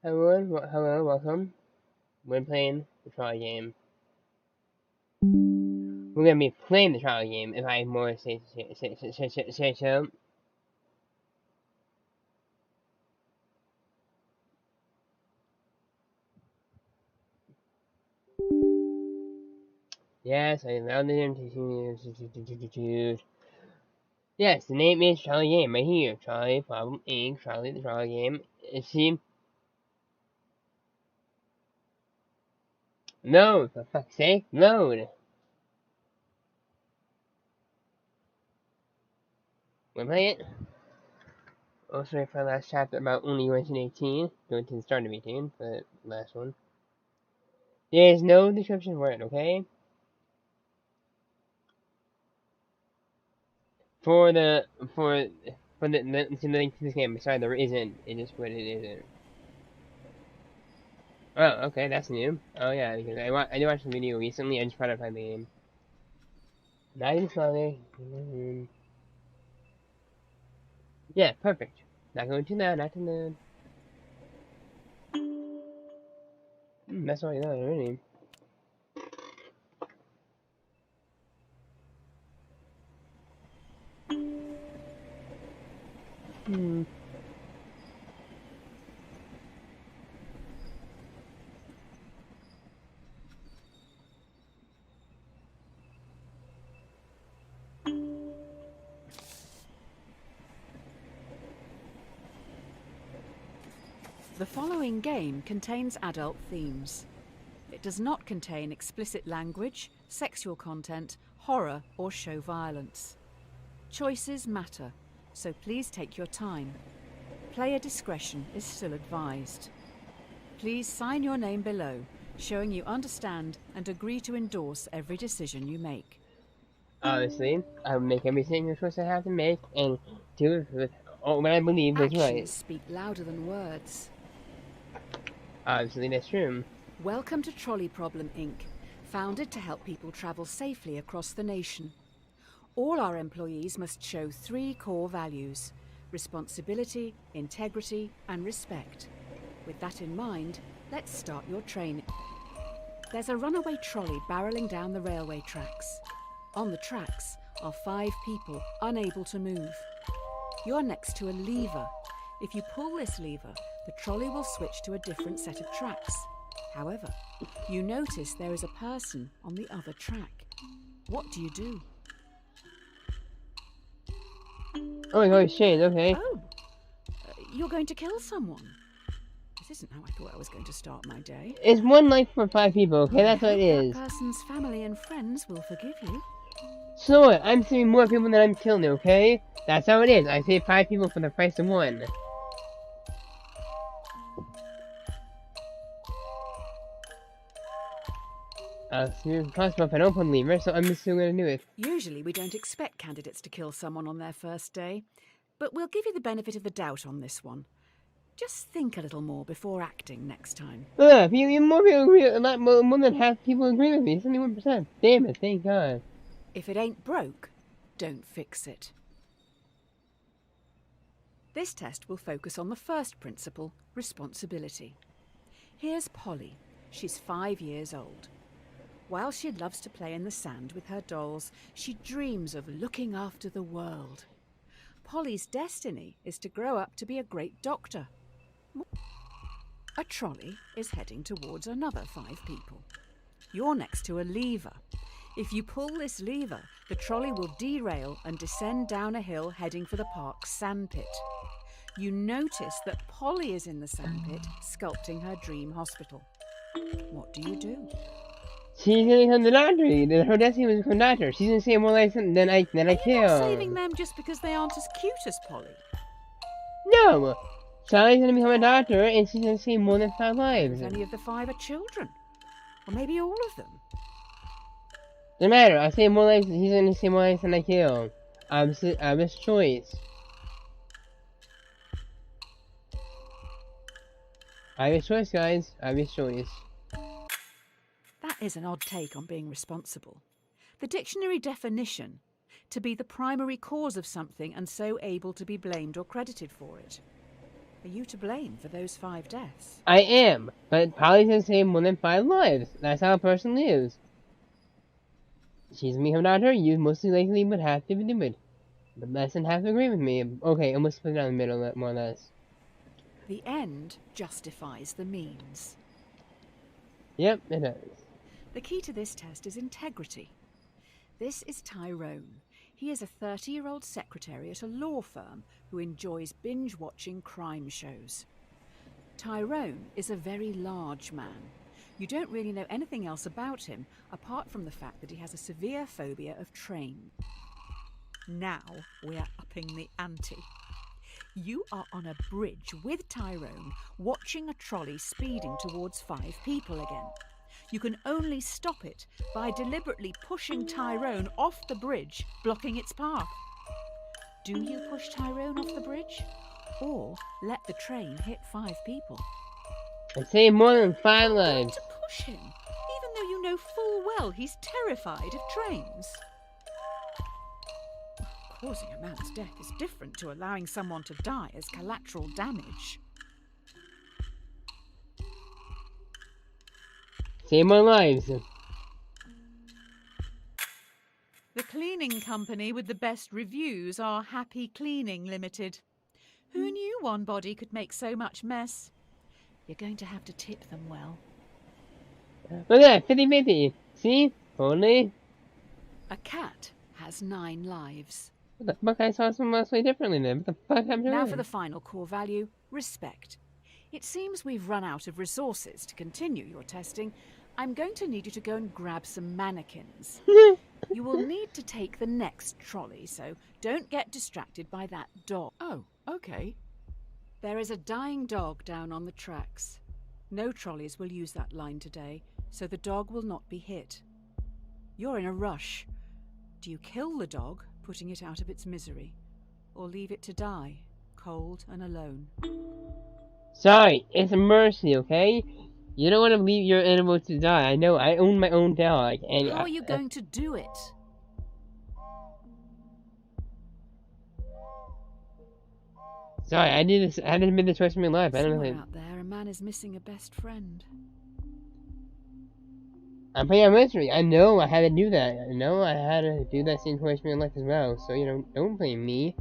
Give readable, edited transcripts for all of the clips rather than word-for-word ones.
Hello, welcome. We're playing the Trolley game. We're gonna be playing the Trolley game, if I more say so. Yes, I allowed the invitation. Yes, the name is Trolley Game right here. Trolley Problem Inc. Trolley the Trolley Game. See? Load, for fuck's sake, load. Wanna play it? Oh, sorry for the last chapter about only Resident 18. Going to the start of 18, but last one. There is no description for it, okay? For the link to this game, sorry, there isn't. It is what it isn't. Oh, okay, that's new. Oh yeah, because I did watch the video recently. I just tried to find the game. Not even slowly. Yeah, perfect. Not going too loud. Not too loud. That's all I know already. Hmm. The following game contains adult themes. It does not contain explicit language, sexual content, horror, or show violence. Choices matter, so please take your time. Player discretion is still advised. Please sign your name below, showing you understand and agree to endorse every decision you make. Obviously, I will make everything you're supposed to have to make and do it with what I believe is right. Actions speak louder than words. Obviously, that's true. Welcome to Trolley Problem Inc., founded to help people travel safely across the nation. All our employees must show 3 core values: responsibility, integrity, and respect. With that in mind, let's start your training. There's a runaway trolley barreling down the railway tracks. On the tracks are 5 people unable to move. You're next to a lever. If you pull this lever, the trolley will switch to a different set of tracks. However, you notice there is a person on the other track. What do you do? Oh my god, Shane, okay. Oh, you're going to kill someone. This isn't how I thought I was going to start my day. It's one life for 5 people, okay? That's what it is. That person's family and friends will forgive you. So what? I'm saving more people than I'm killing, okay? That's how it is. I save 5 people for the price of 1. It's possible if I don't put lever, so I'm just still gonna do it. Usually we don't expect candidates to kill someone on their first day, but we'll give you the benefit of the doubt on this one. Just think a little more before acting next time. Ugh, more people agree, a lot more than half people agree with me. 71%. Damn it, thank God. If it ain't broke, don't fix it. This test will focus on the first principle, responsibility. Here's Polly. She's 5 years old. While she loves to play in the sand with her dolls, she dreams of looking after the world. Polly's destiny is to grow up to be a great doctor. A trolley is heading towards another 5 people. You're next to a lever. If you pull this lever, the trolley will derail and descend down a hill heading for the park's sandpit. You notice that Polly is in the sandpit, sculpting her dream hospital. What do you do? She's gonna become the doctor. Her destiny was to become doctor. She's gonna save more lives than I kill. You're not saving them just because they aren't as cute as Polly. No! Sally's gonna become a doctor, and she's gonna save more than 5 lives. If any of the 5 are children. Or maybe all of them. No matter, I save more lives, he's gonna save more lives than I kill. Obvious choice. Obvious choice, guys. Obvious choice. That is an odd take on being responsible. The dictionary definition: to be the primary cause of something and so able to be blamed or credited for it. Are you to blame for those 5 deaths? I am, but Polly doesn't save more than 5 lives. That's how a person lives. She's me, not her. You mostly likely would have to do it. But less than half agree with me. Okay, I'm gonna split it down the middle, more or less. The end justifies the means. Yep, it does. The key to this test is integrity. This is Tyrone. He is a 30-year-old secretary at a law firm who enjoys binge-watching crime shows. Tyrone is a very large man. You don't really know anything else about him, apart from the fact that he has a severe phobia of trains. Now we're upping the ante. You are on a bridge with Tyrone, watching a trolley speeding towards 5 people again. You can only stop it by deliberately pushing Tyrone off the bridge, blocking its path. Do you push Tyrone off the bridge? Or let the train hit 5 people? I save more than 5 lives. To push him, even though you know full well he's terrified of trains. Causing a man's death is different to allowing someone to die as collateral damage. Save more lives. The cleaning company with the best reviews are Happy Cleaning Limited. Who knew one body could make so much mess? You're going to have to tip them well. Look at that, 50-50. See? Only. A cat has 9 lives. What the fuck? I saw something else way differently then. What the fuck happened to Now that? for the final core value, respect. It seems we've run out of resources to continue your testing. I'm going to need you to go and grab some mannequins. You will need to take the next trolley, so don't get distracted by that dog. Oh, okay. There is a dying dog down on the tracks. No trolleys will use that line today, so the dog will not be hit. You're in a rush. Do you kill the dog, putting it out of its misery, or leave it to die, cold and alone? Sorry, it's a mercy, okay? You don't want to leave your animal to die. I know, I own my own dog, and How are you going to do it? Sorry, I did this. I haven't made the choice of my life. I don't know. Somewhere out there, a man is missing a best friend. I'm playing on mystery. I know I had to do that. I know I had to do that same choice in my life as well. So, you know, don't blame me.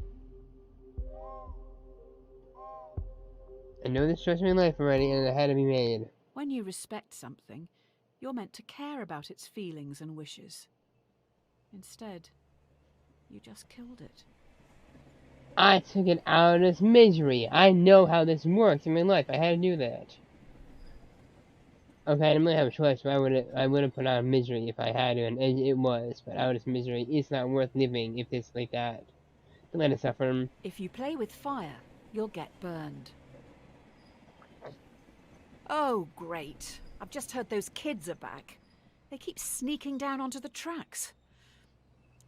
I know this choice in my life already, and it had to be made. When you respect something, you're meant to care about its feelings and wishes. Instead, you just killed it. I took it out of this misery. I know how this works in my life. I had to do that. Okay, I didn't really have a choice, but I would have put out misery if I had to, and it was. But out of this misery, it's not worth living if it's like that. Don't let it suffer. If you play with fire, you'll get burned. Oh, great. I've just heard those kids are back. They keep sneaking down onto the tracks.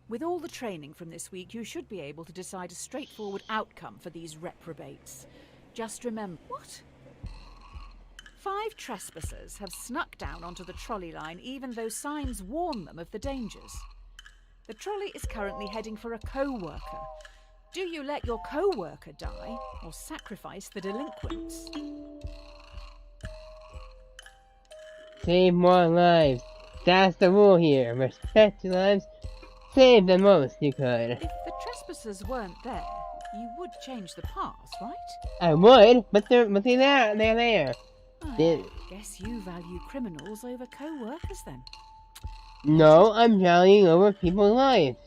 With all the training from this week, you should be able to decide a straightforward outcome for these reprobates. Just remember... What? 5 trespassers have snuck down onto the trolley line even though signs warn them of the dangers. The trolley is currently heading for a co-worker. Do you let your co-worker die or sacrifice the delinquents? Save more lives. That's the rule here. Respect your lives. Save the most you could. If the trespassers weren't there, you would change the path, right? I would, but they're there. They're there. Guess you value criminals over co-workers then. No, I'm valuing over people's lives.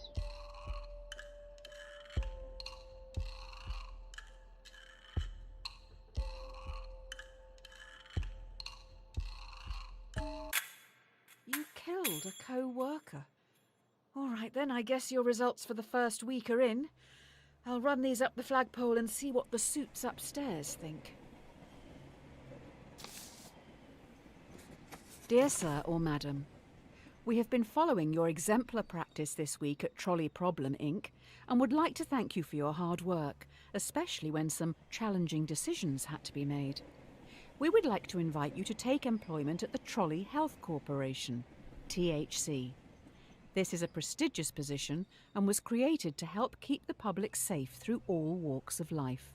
You killed a co-worker. All right then, I guess your results for the first week are in. I'll run these up the flagpole and see what the suits upstairs think. Dear Sir or Madam, we have been following your exemplar practice this week at Trolley Problem Inc. and would like to thank you for your hard work, especially when some challenging decisions had to be made. We would like to invite you to take employment at the Trolley Health Corporation, THC. This is a prestigious position and was created to help keep the public safe through all walks of life.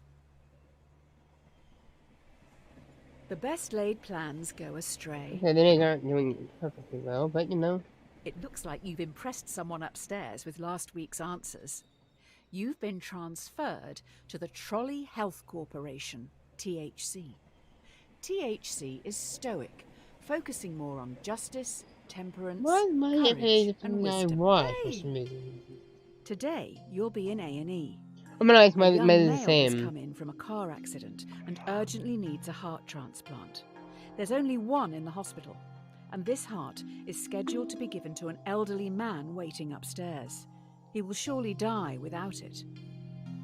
The best laid plans go astray. Okay, they aren't doing perfectly well, but you know. It looks like you've impressed someone upstairs with last week's answers. You've been transferred to the Trolley Health Corporation, THC. THC is stoic, focusing more on justice, temperance, Why am I getting courage, paid and for my wisdom. wife for some reason? Today, you'll be in A&E. I'm gonna A young the male has same. come in from a car accident and urgently needs a heart transplant. There's only one in the hospital, and this heart is scheduled to be given to an elderly man waiting upstairs. He will surely die without it.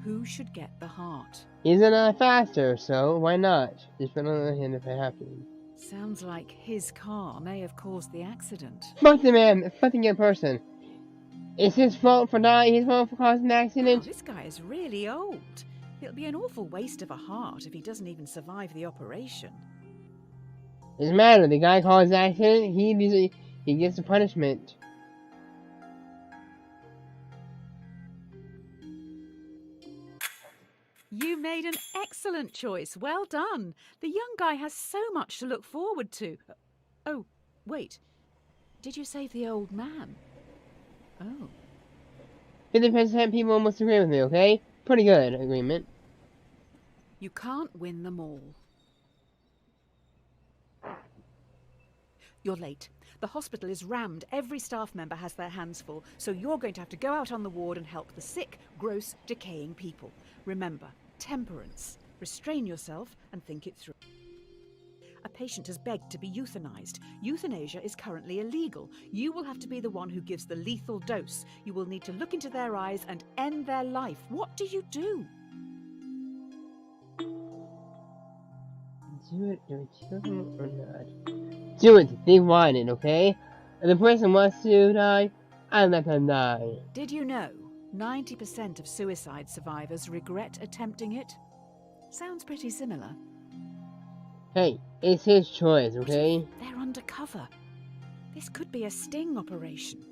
Who should get the heart? He's not faster, so why not? Just put on him if it happens. Sounds like his car may have caused the accident. Fuck the man, fuck the young person. It's his fault for dying, his fault for causing the accident. Wow, this guy is really old. It'll be an awful waste of a heart if he doesn't even survive the operation. Doesn't matter, the guy caused the accident, he gets the punishment. You made an excellent choice. Well done. The young guy has so much to look forward to. Oh, wait. Did you save the old man? Oh. 50% people almost agree with me, okay? Pretty good agreement. You can't win them all. You're late. The hospital is rammed. Every staff member has their hands full, so you're going to have to go out on the ward and help the sick, gross, decaying people. Remember, temperance. Restrain yourself and think it through. A patient has begged to be euthanized. Euthanasia is currently illegal. You will have to be the one who gives the lethal dose. You will need to look into their eyes and end their life. What do you do? Do it children or not? Do it, they want it, okay? If the person wants to die, I let them die. Did you know 90% of suicide survivors regret attempting it? Sounds pretty similar. Hey, it's his choice, okay? They're undercover. This could be a sting operation.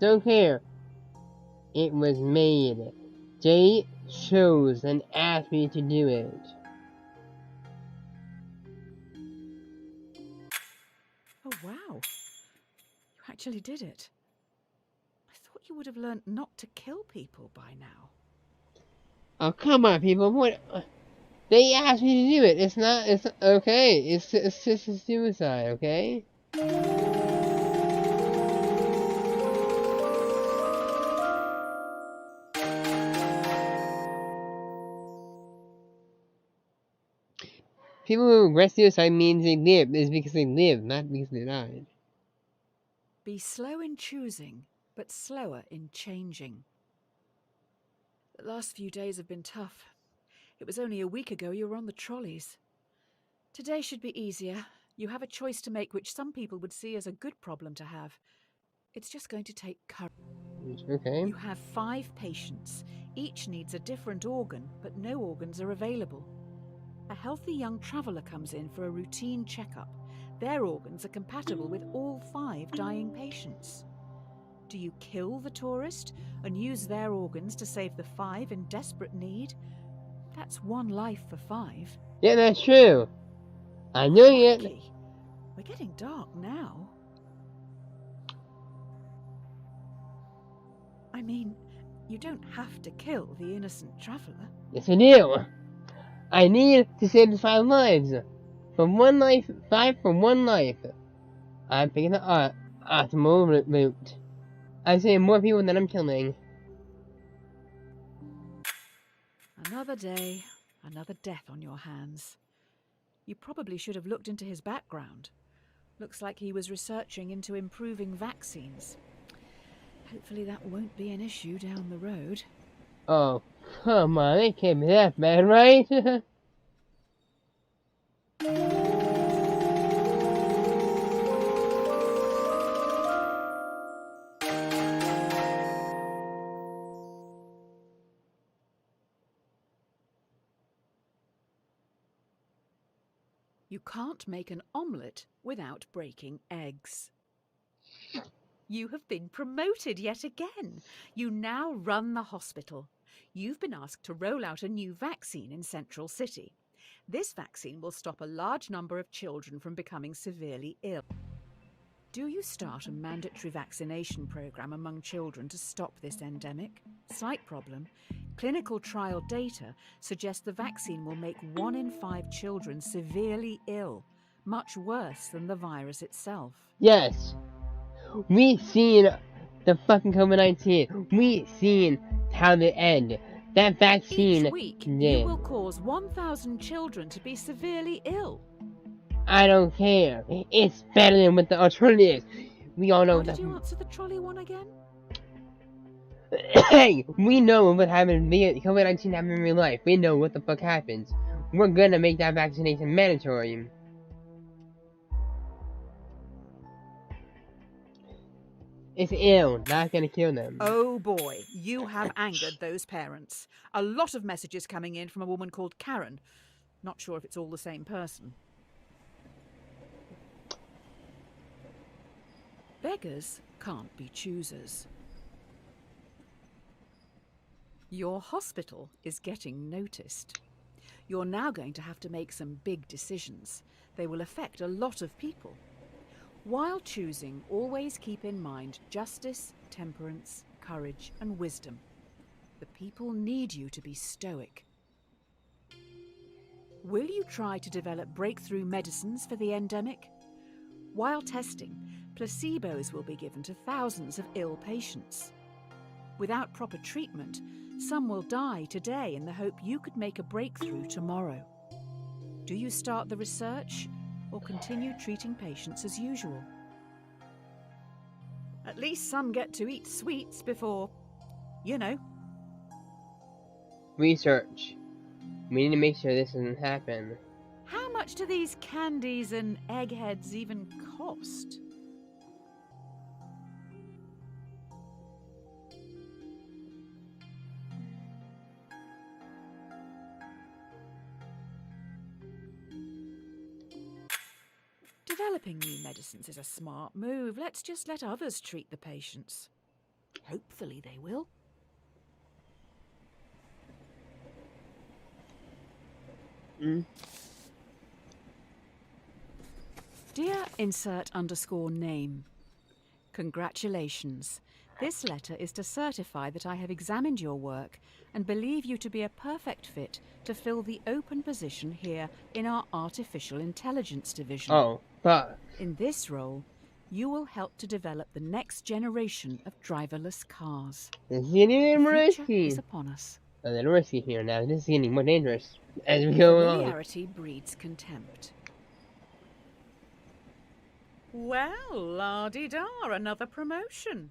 Don't care. It was made. They chose and asked me to do it. Oh, wow. You actually did it. I thought you would have learned not to kill people by now. Oh, come on, people. What? They asked me to do it. It's okay. It's just a suicide, okay? People who regret suicide means they live is because they live, not because they died. Be slow in choosing, but slower in changing. The last few days have been tough. It was only a week ago you were on the trolleys. Today should be easier. You have a choice to make which some people would see as a good problem to have. It's just going to take courage. Okay. You have 5 patients. Each needs a different organ, but no organs are available. A healthy young traveller comes in for a routine checkup. Their organs are compatible with all 5 dying patients. Do you kill the tourist and use their organs to save the 5 in desperate need? That's 1 life for 5. Yeah, that's true. I knew it. We're getting dark now. I mean, you don't have to kill the innocent traveller. Yes, I do. I need to save the 5 lives. From 1 life, 5 for 1 life. I'm picking the automotive route. I save more people than I'm killing. Another day, another death on your hands. You probably should have looked into his background. Looks like he was researching into improving vaccines. Hopefully that won't be an issue down the road. Oh, come on, it can't be that bad, right? You can't make an omelette without breaking eggs. You have been promoted yet again. You now run the hospital. You've been asked to roll out a new vaccine in Central City. This vaccine will stop a large number of children from becoming severely ill. Do you start a mandatory vaccination program among children to stop this endemic? Slight problem. Clinical trial data suggest the vaccine will make 1 in 5 children severely ill, much worse than the virus itself. Yes. We've seen the fucking COVID-19. We've seen how they end. That vaccine Each week, you did. will cause 1,000 children to be severely ill. I don't care. It's better than what the alternatives. We all know How did you answer the trolley one again? Hey, we know what happened. COVID-19 happened in real life. We know what the fuck happens. We're gonna make that vaccination mandatory. It's ill, not gonna kill them. Oh boy, you have angered those parents. A lot of messages coming in from a woman called Karen. Not sure if it's all the same person. Beggars can't be choosers. Your hospital is getting noticed. You're now going to have to make some big decisions. They will affect a lot of people. While choosing, always keep in mind justice, temperance, courage, and wisdom. The people need you to be stoic. Will you try to develop breakthrough medicines for the endemic? While testing, placebos will be given to thousands of ill patients. Without proper treatment, some will die today in the hope you could make a breakthrough tomorrow. Do you start the research or continue treating patients as usual? At least some get to eat sweets before, you know. Research. We need to make sure this doesn't happen. How much do these candies and eggheads even cost? Developing new medicines is a smart move. Let's just let others treat the patients. Hopefully they will. Dear insert_name, congratulations. This letter is to certify that I have examined your work and believe you to be a perfect fit to fill the open position here in our Artificial Intelligence division. Oh, fuck. In this role, you will help to develop the next generation of driverless cars. This is getting more The future risky. is upon us. A little risky here now. This is getting more dangerous as we go along. Familiarity breeds contempt. Well, la-di-da, another promotion.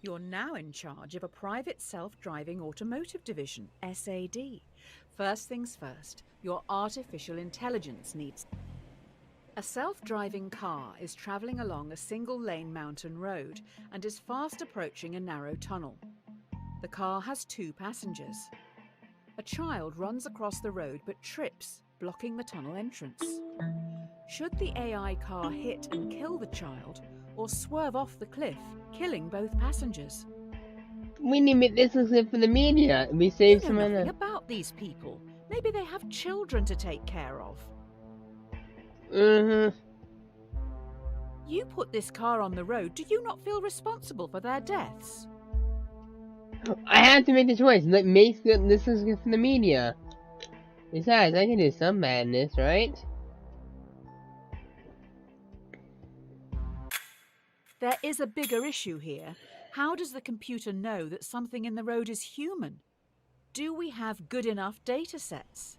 You're now in charge of a private self-driving automotive division, SAD. First things first, your artificial intelligence needs. A self-driving car is travelling along a single-lane mountain road and is fast approaching a narrow tunnel. The car has 2 passengers. A child runs across the road but trips, blocking the tunnel entrance. Should the AI car hit and kill the child, or swerve off the cliff, killing both passengers? We need to make this look good for the media. We save You some know of nothing the. about these people. Maybe they have children to take care of. You put this car on the road. Do you not feel responsible for their deaths? I have to make the choice. Like, this is good for the media. Besides, I can do some madness, right? There is a bigger issue here. How does the computer know that something in the road is human? Do we have good enough data sets?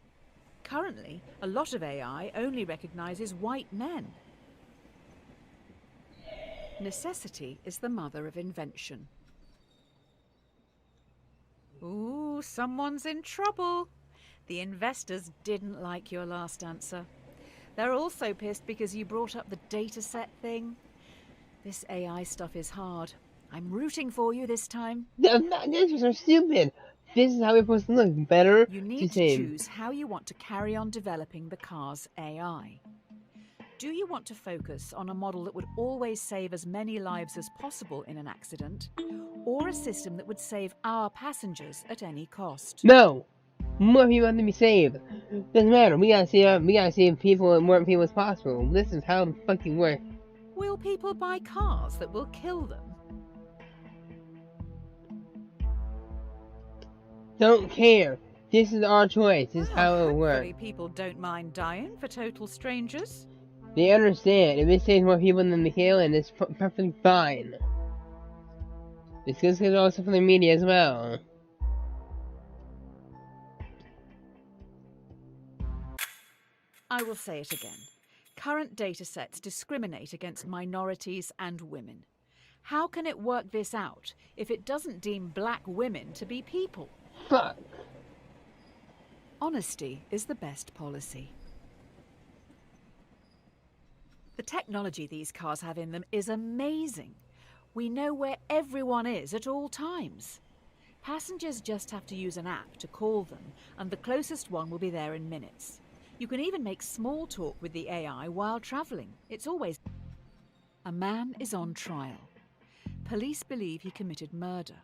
Currently, a lot of AI only recognizes white men. Necessity is the mother of invention. Ooh, someone's in trouble. The investors didn't like your last answer. They're also pissed because you brought up the dataset thing. This AI stuff is hard. I'm rooting for you this time. This was so stupid. This is how we're supposed to look. Better You need to choose how you want to carry on developing the car's AI. Do you want to focus on a model that would always save as many lives as possible in an accident, or a system that would save our passengers at any cost? No. More people have to be saved. Doesn't matter. We gotta save people and more people as possible. This is how the fucking work. Will people buy cars that will kill them? Don't care. This is our choice. This is how it works. Hopefully people don't mind dying for total strangers. They understand. If it saves more people than the kill, and it's perfectly fine. This is good also for the media as well. I will say it again. Current datasets discriminate against minorities and women. How can it work this out if it doesn't deem black women to be people? Fuck. Honesty is the best policy. The technology these cars have in them is amazing. We know where everyone is at all times. Passengers just have to use an app to call them, and the closest one will be there in minutes. You can even make small talk with the AI while travelling. It's always... A man is on trial. Police believe he committed murder.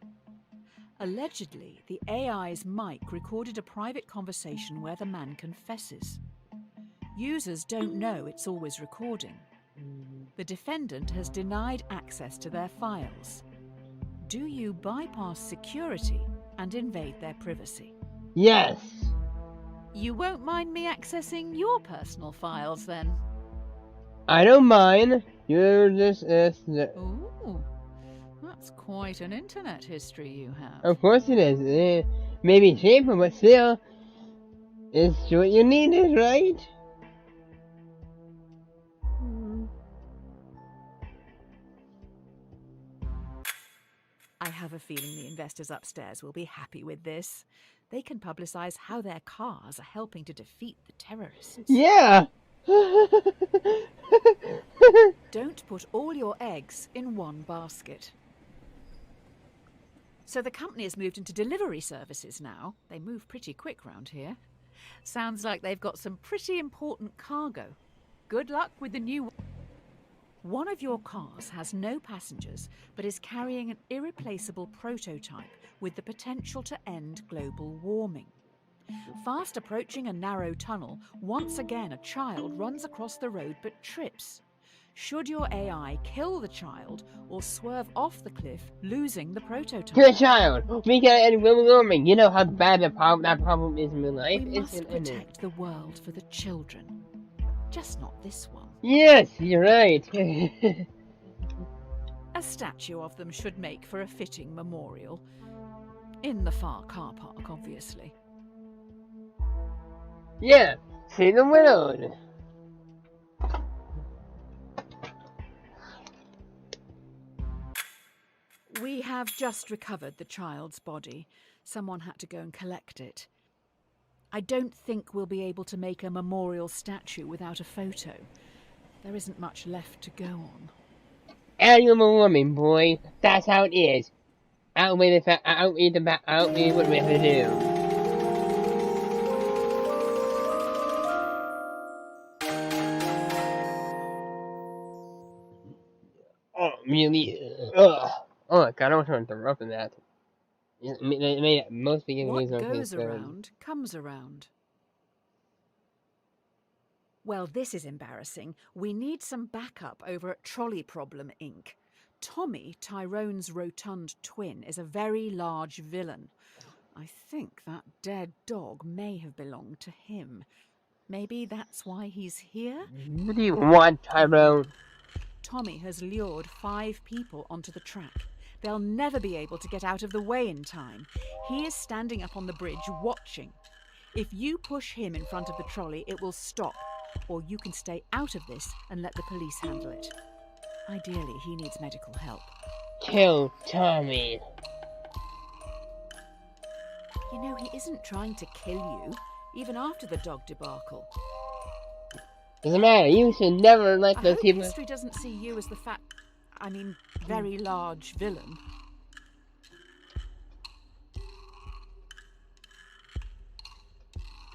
Allegedly, the AI's mic recorded a private conversation where the man confesses. Users don't know it's always recording. The defendant has denied access to their files. Do you bypass security and invade their privacy? Yes. You won't mind me accessing your personal files, then? I don't mind. You're just... Ooh, that's quite an internet history you have. Of course it is. Maybe shameful, but still, it's what you needed, right? I have a feeling the investors upstairs will be happy with this. They can publicise how their cars are helping to defeat the terrorists. Yeah! Don't put all your eggs in one basket. So the company has moved into delivery services now. They move pretty quick round here. Sounds like they've got some pretty important cargo. Good luck with the new... One of your cars has no passengers, but is carrying an irreplaceable prototype with the potential to end global warming. Fast approaching a narrow tunnel, once again a child runs across the road but trips. Should your AI kill the child or swerve off the cliff, losing the prototype? Good child! We gotta end global warming. You know how bad that problem is in real life. We must protect the world for the children. Just not this one. Yes, you're right. A statue of them should make for a fitting memorial. In the far car park, obviously. Yeah, see the world. We have just recovered the child's body. Someone had to go and collect it. I don't think we'll be able to make a memorial statue without a photo. There isn't much left to go on. Global warming, boy. That's how it is. Outweigh the fact. Outweigh what we have to do. Oh, really? Ugh. Oh my god, I don't want to interrupt that. Most people What goes around comes around. Well, this is embarrassing. We need some backup over at Trolley Problem, Inc. Tommy, Tyrone's rotund twin, is a very large villain. I think that dead dog may have belonged to him. Maybe that's why he's here? What do you want, Tyrone? Tommy has lured 5 people onto the track. They'll never be able to get out of the way in time. He is standing up on the bridge watching. If you push him in front of the trolley, it will stop. Or you can stay out of this and let the police handle it. Ideally, he needs medical help. Kill Tommy. You know, he isn't trying to kill you, even after the dog debacle. Doesn't matter, you should never let those people... history doesn't see you as the very large villain.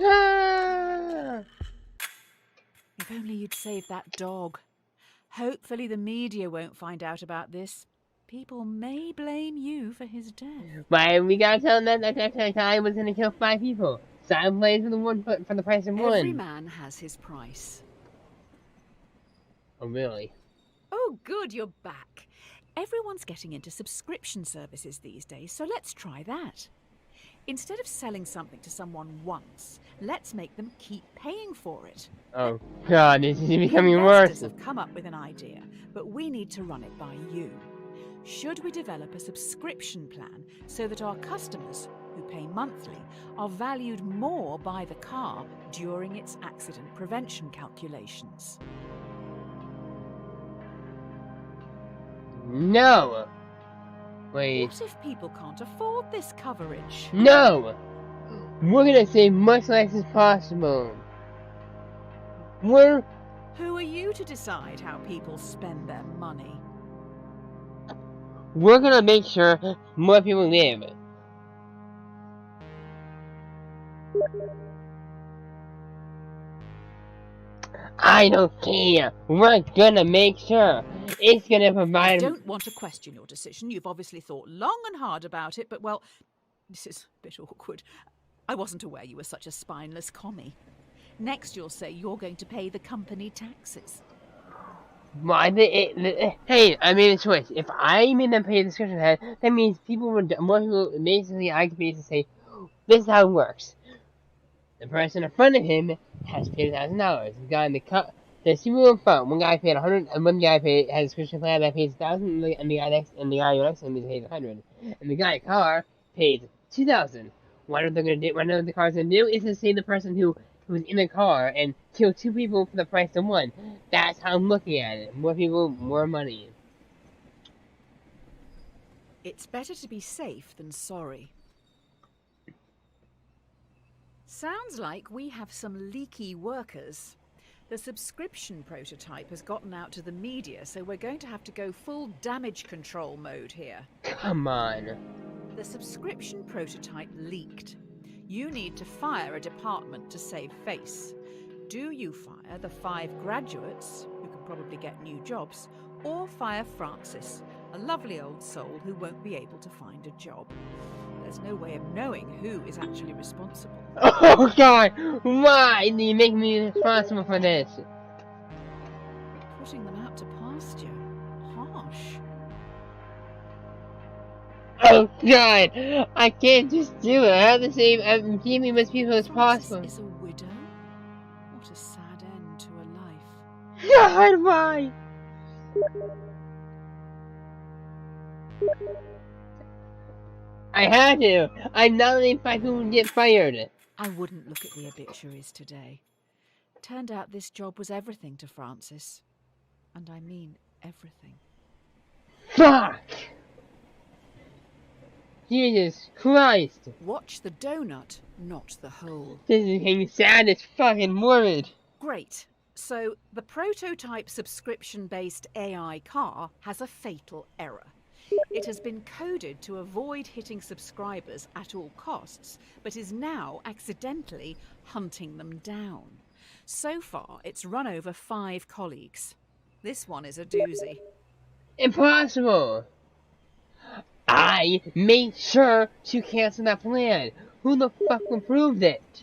Ah! If only you'd saved that dog. Hopefully the media won't find out about this. People may blame you for his death. But we gotta tell them that guy was gonna kill 5 people. Side plays for the price of one. Every man has his price. Oh, really? Oh, good, you're back. Everyone's getting into subscription services these days, so let's try that. Instead of selling something to someone once, let's make them keep paying for it. Oh, God, this is becoming The worse. investors have come up with an idea, but we need to run it by you. Should we develop a subscription plan so that our customers, who pay monthly, are valued more by the car during its accident prevention calculations? No! Wait. What if people can't afford this coverage? No! We're gonna save much less as possible. Who are you to decide how people spend their money? We're gonna make sure more people live. I don't care. We're gonna make sure. It's gonna provide. I don't want to question your decision. You've obviously thought long and hard about it, but well, this is a bit awkward. I wasn't aware you were such a spineless commie. Next you'll say you're going to pay the company taxes. Why? Hey, I made a choice. If I made them pay the subscription head, that means more people. Basically, I could basically say, "This is how it works." The person in front of him has paid $1,000. The guy in the cut, the people in front, one guy paid 100, and one guy has a subscription plan that pays 1,000, and the guy next to him pays 100, and the guy in the car pays 2,000. What are they gonna do? What the car's gonna do is to save the person who was in the car and kill two people for the price of one. That's how I'm looking at it. More people, more money. It's better to be safe than sorry. Sounds like we have some leaky workers. The subscription prototype has gotten out to the media, so we're going to have to go full damage control mode here. Come on. The subscription prototype leaked. You need to fire a department to save face. Do you fire the 5 graduates, who can probably get new jobs, or fire Francis, a lovely old soul who won't be able to find a job? There's no way of knowing who is actually responsible. Oh God! Why do you make me responsible for this? Putting them out to pasture. Harsh. Oh God! I can't just do it. I have to save as much people as possible. Francis is a widow? What a sad end to a life. God, why? I had to. I'm not letting 5 people get fired. I wouldn't look at the obituaries today. Turned out this job was everything to Francis. And I mean everything. Fuck! Jesus Christ! Watch the donut, not the hole. This is getting sad as fucking morbid. Great. So, the prototype subscription-based AI car has a fatal error. It has been coded to avoid hitting subscribers at all costs, but is now accidentally hunting them down. So far, it's run over 5 colleagues. This one is a doozy. Impossible! I made sure to cancel that plan. Who the fuck approved it?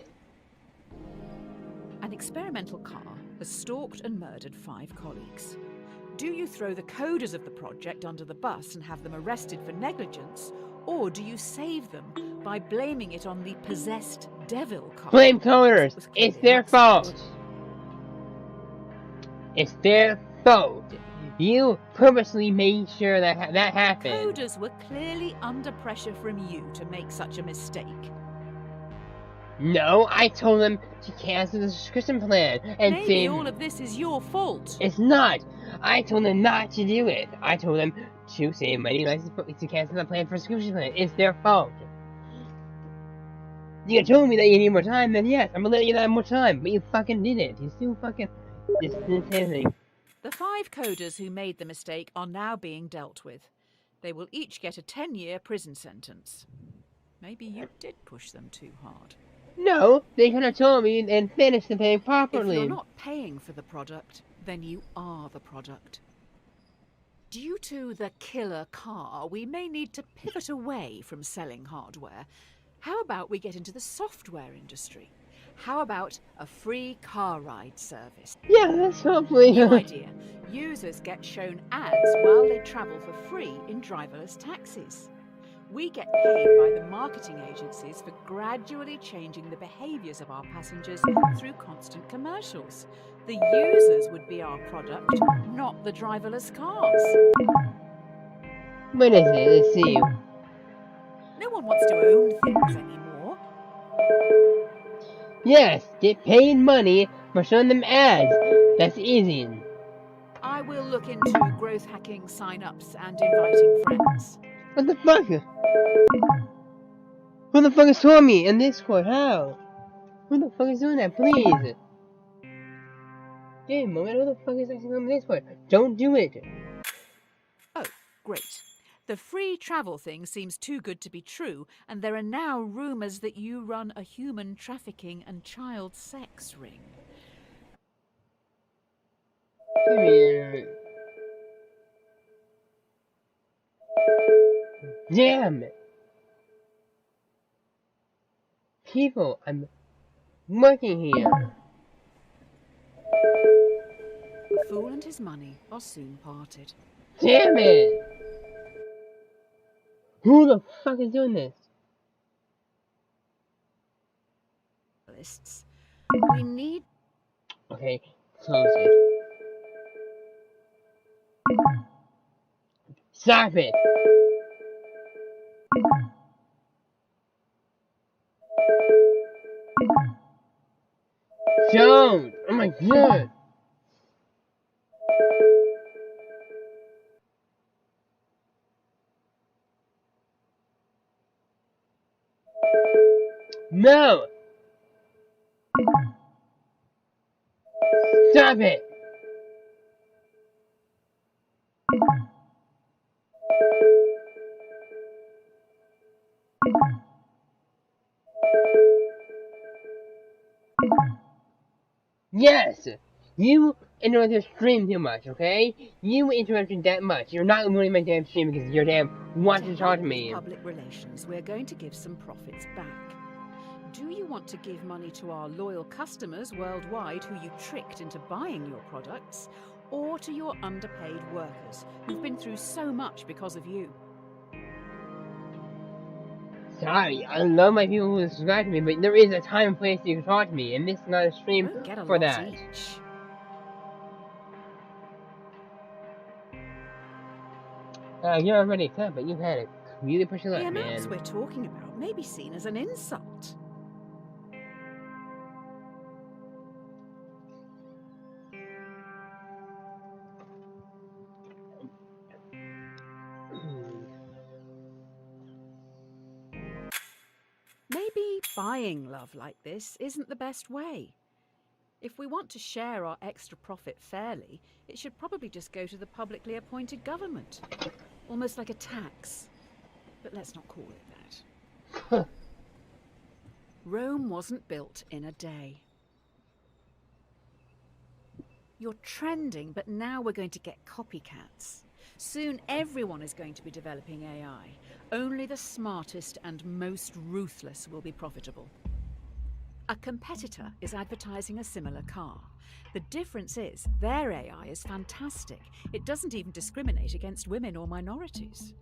An experimental car has stalked and murdered 5 colleagues. Do you throw the coders of the project under the bus and have them arrested for negligence, or do you save them by blaming it on the possessed devil car? Blame coders. It's their fault. It's their fault. You purposely made sure that that happened. Coders were clearly under pressure from you to make such a mistake. No, I told them to cancel the subscription plan and Maybe all of this is your fault. It's not. I told them not to do it. I told them to save money, to cancel the plan for subscription plan. It's their fault. You told me that you need more time, then yes, I'm gonna let you have more time. But you fucking didn't. You still fucking just didn't say anything. The 5 coders who made the mistake are now being dealt with. They will each get a 10-year prison sentence. Maybe you did push them too hard. No, they could have told me and finished the thing properly. If you're not paying for the product, then you are the product. Due to the killer car, we may need to pivot away from selling hardware. How about we get into the software industry? How about a free car ride service? Yeah, that's hopefully. New idea. Users get shown ads while they travel for free in driverless taxis. We get paid by the marketing agencies for gradually changing the behaviours of our passengers through constant commercials. The users would be our product, not the driverless cars. What is it? Let's see. No one wants to own things anymore. Yes, get paid money for showing them ads. That's easy. I will look into growth hacking sign-ups and inviting friends. What the fuck? Who the fuck is showing me in Discord? How? Who the fuck is doing that? Please. Game moment. Who the fuck is actually on Discord? Don't do it. Oh, great. The free travel thing seems too good to be true, and there are now rumours that you run a human trafficking and child sex ring. Come here. Damn it. People, I'm working here. The fool and his money are soon parted. Damn it! Who the fuck is doing this? We need... Okay, close it. Stop it! Don't! Oh my god! No! Stop it! Yes! You interrupt your stream too much, okay? You interrupted that much. You're not ruining my damn stream because you're damn want to talk to me. Public relations, we're going to give some profits back. Do you want to give money to our loyal customers worldwide who you tricked into buying your products, or to your underpaid workers who've been through so much because of you? Sorry, I love my people who subscribe to me, but there is a time and place you can talk to me, and this is not a stream Won't get a for lot that. each. You're already cut, but you had it. Really push your luck, The amounts man. we're talking about may be seen as an insult. Maybe buying love like this isn't the best way. If we want to share our extra profit fairly, it should probably just go to the publicly appointed government. Almost like a tax. But let's not call it that. Rome wasn't built in a day. You're trending, but now we're going to get copycats. Soon everyone is going to be developing AI. Only the smartest and most ruthless will be profitable. A competitor is advertising a similar car. The difference is their AI is fantastic. It doesn't even discriminate against women or minorities.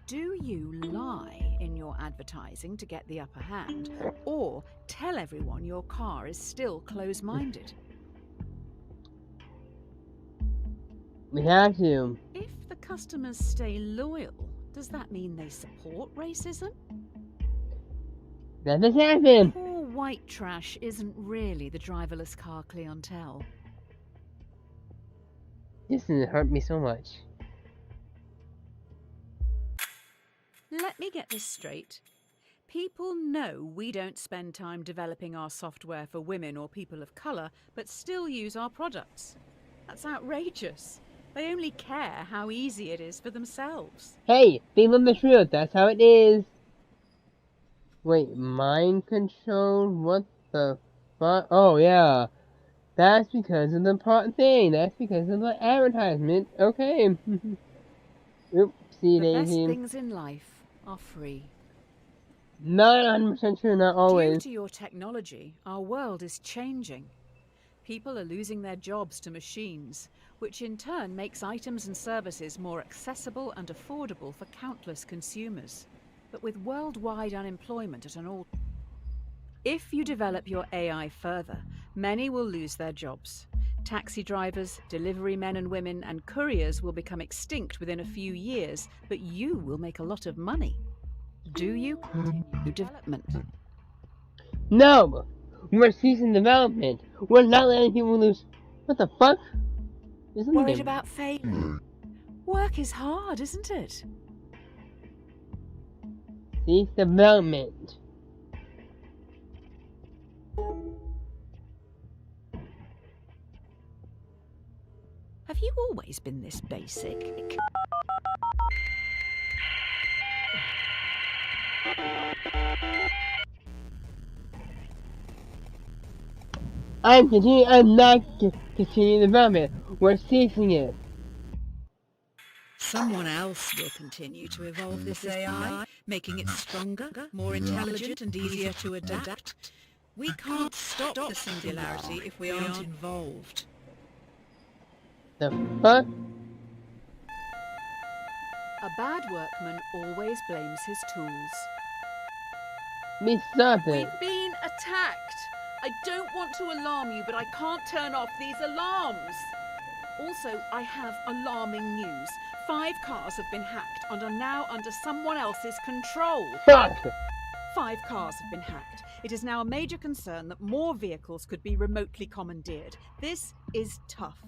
Do you lie in your advertising to get the upper hand, or tell everyone your car is still close-minded? We have to. If the customers stay loyal, does that mean they support racism? That doesn't happen. Poor white trash isn't really the driverless car clientele. This doesn't hurt me so much. Let me get this straight. People know we don't spend time developing our software for women or people of colour, but still use our products. That's outrageous. They only care how easy it is for themselves. Hey, they love the truth. That's how it is. Wait, mind control? What the fuck? Oh, yeah. That's because of the part thing. That's because of the advertisement. Okay. Oopsie The best daisy. things in life are free. Not 100% true, not Due always. to your technology, our world is changing. People are losing their jobs to machines, which in turn makes items and services more accessible and affordable for countless consumers. But with worldwide unemployment at an all... If you develop your AI further, many will lose their jobs. Taxi drivers, delivery men and women, and couriers will become extinct within a few years, but you will make a lot of money. Do you continue development? No! We're ceasing development. We're not letting people lose. What the fuck? Isn't Worried it? about failure? Work is hard, isn't it? Cease development. Have you always been this basic? I'm not continuing development. We're ceasing it. Someone else will continue to evolve this AI, making it stronger, more intelligent and easier to adapt. We can't stop the singularity if we aren't involved. The fuck? A bad workman always blames his tools. Me stop it. We've been attacked. I don't want to alarm you, but I can't turn off these alarms. Also, I have alarming news. 5 cars have been hacked and are now under someone else's control. Fuck! 5 cars have been hacked. It is now a major concern that more vehicles could be remotely commandeered. This is tough.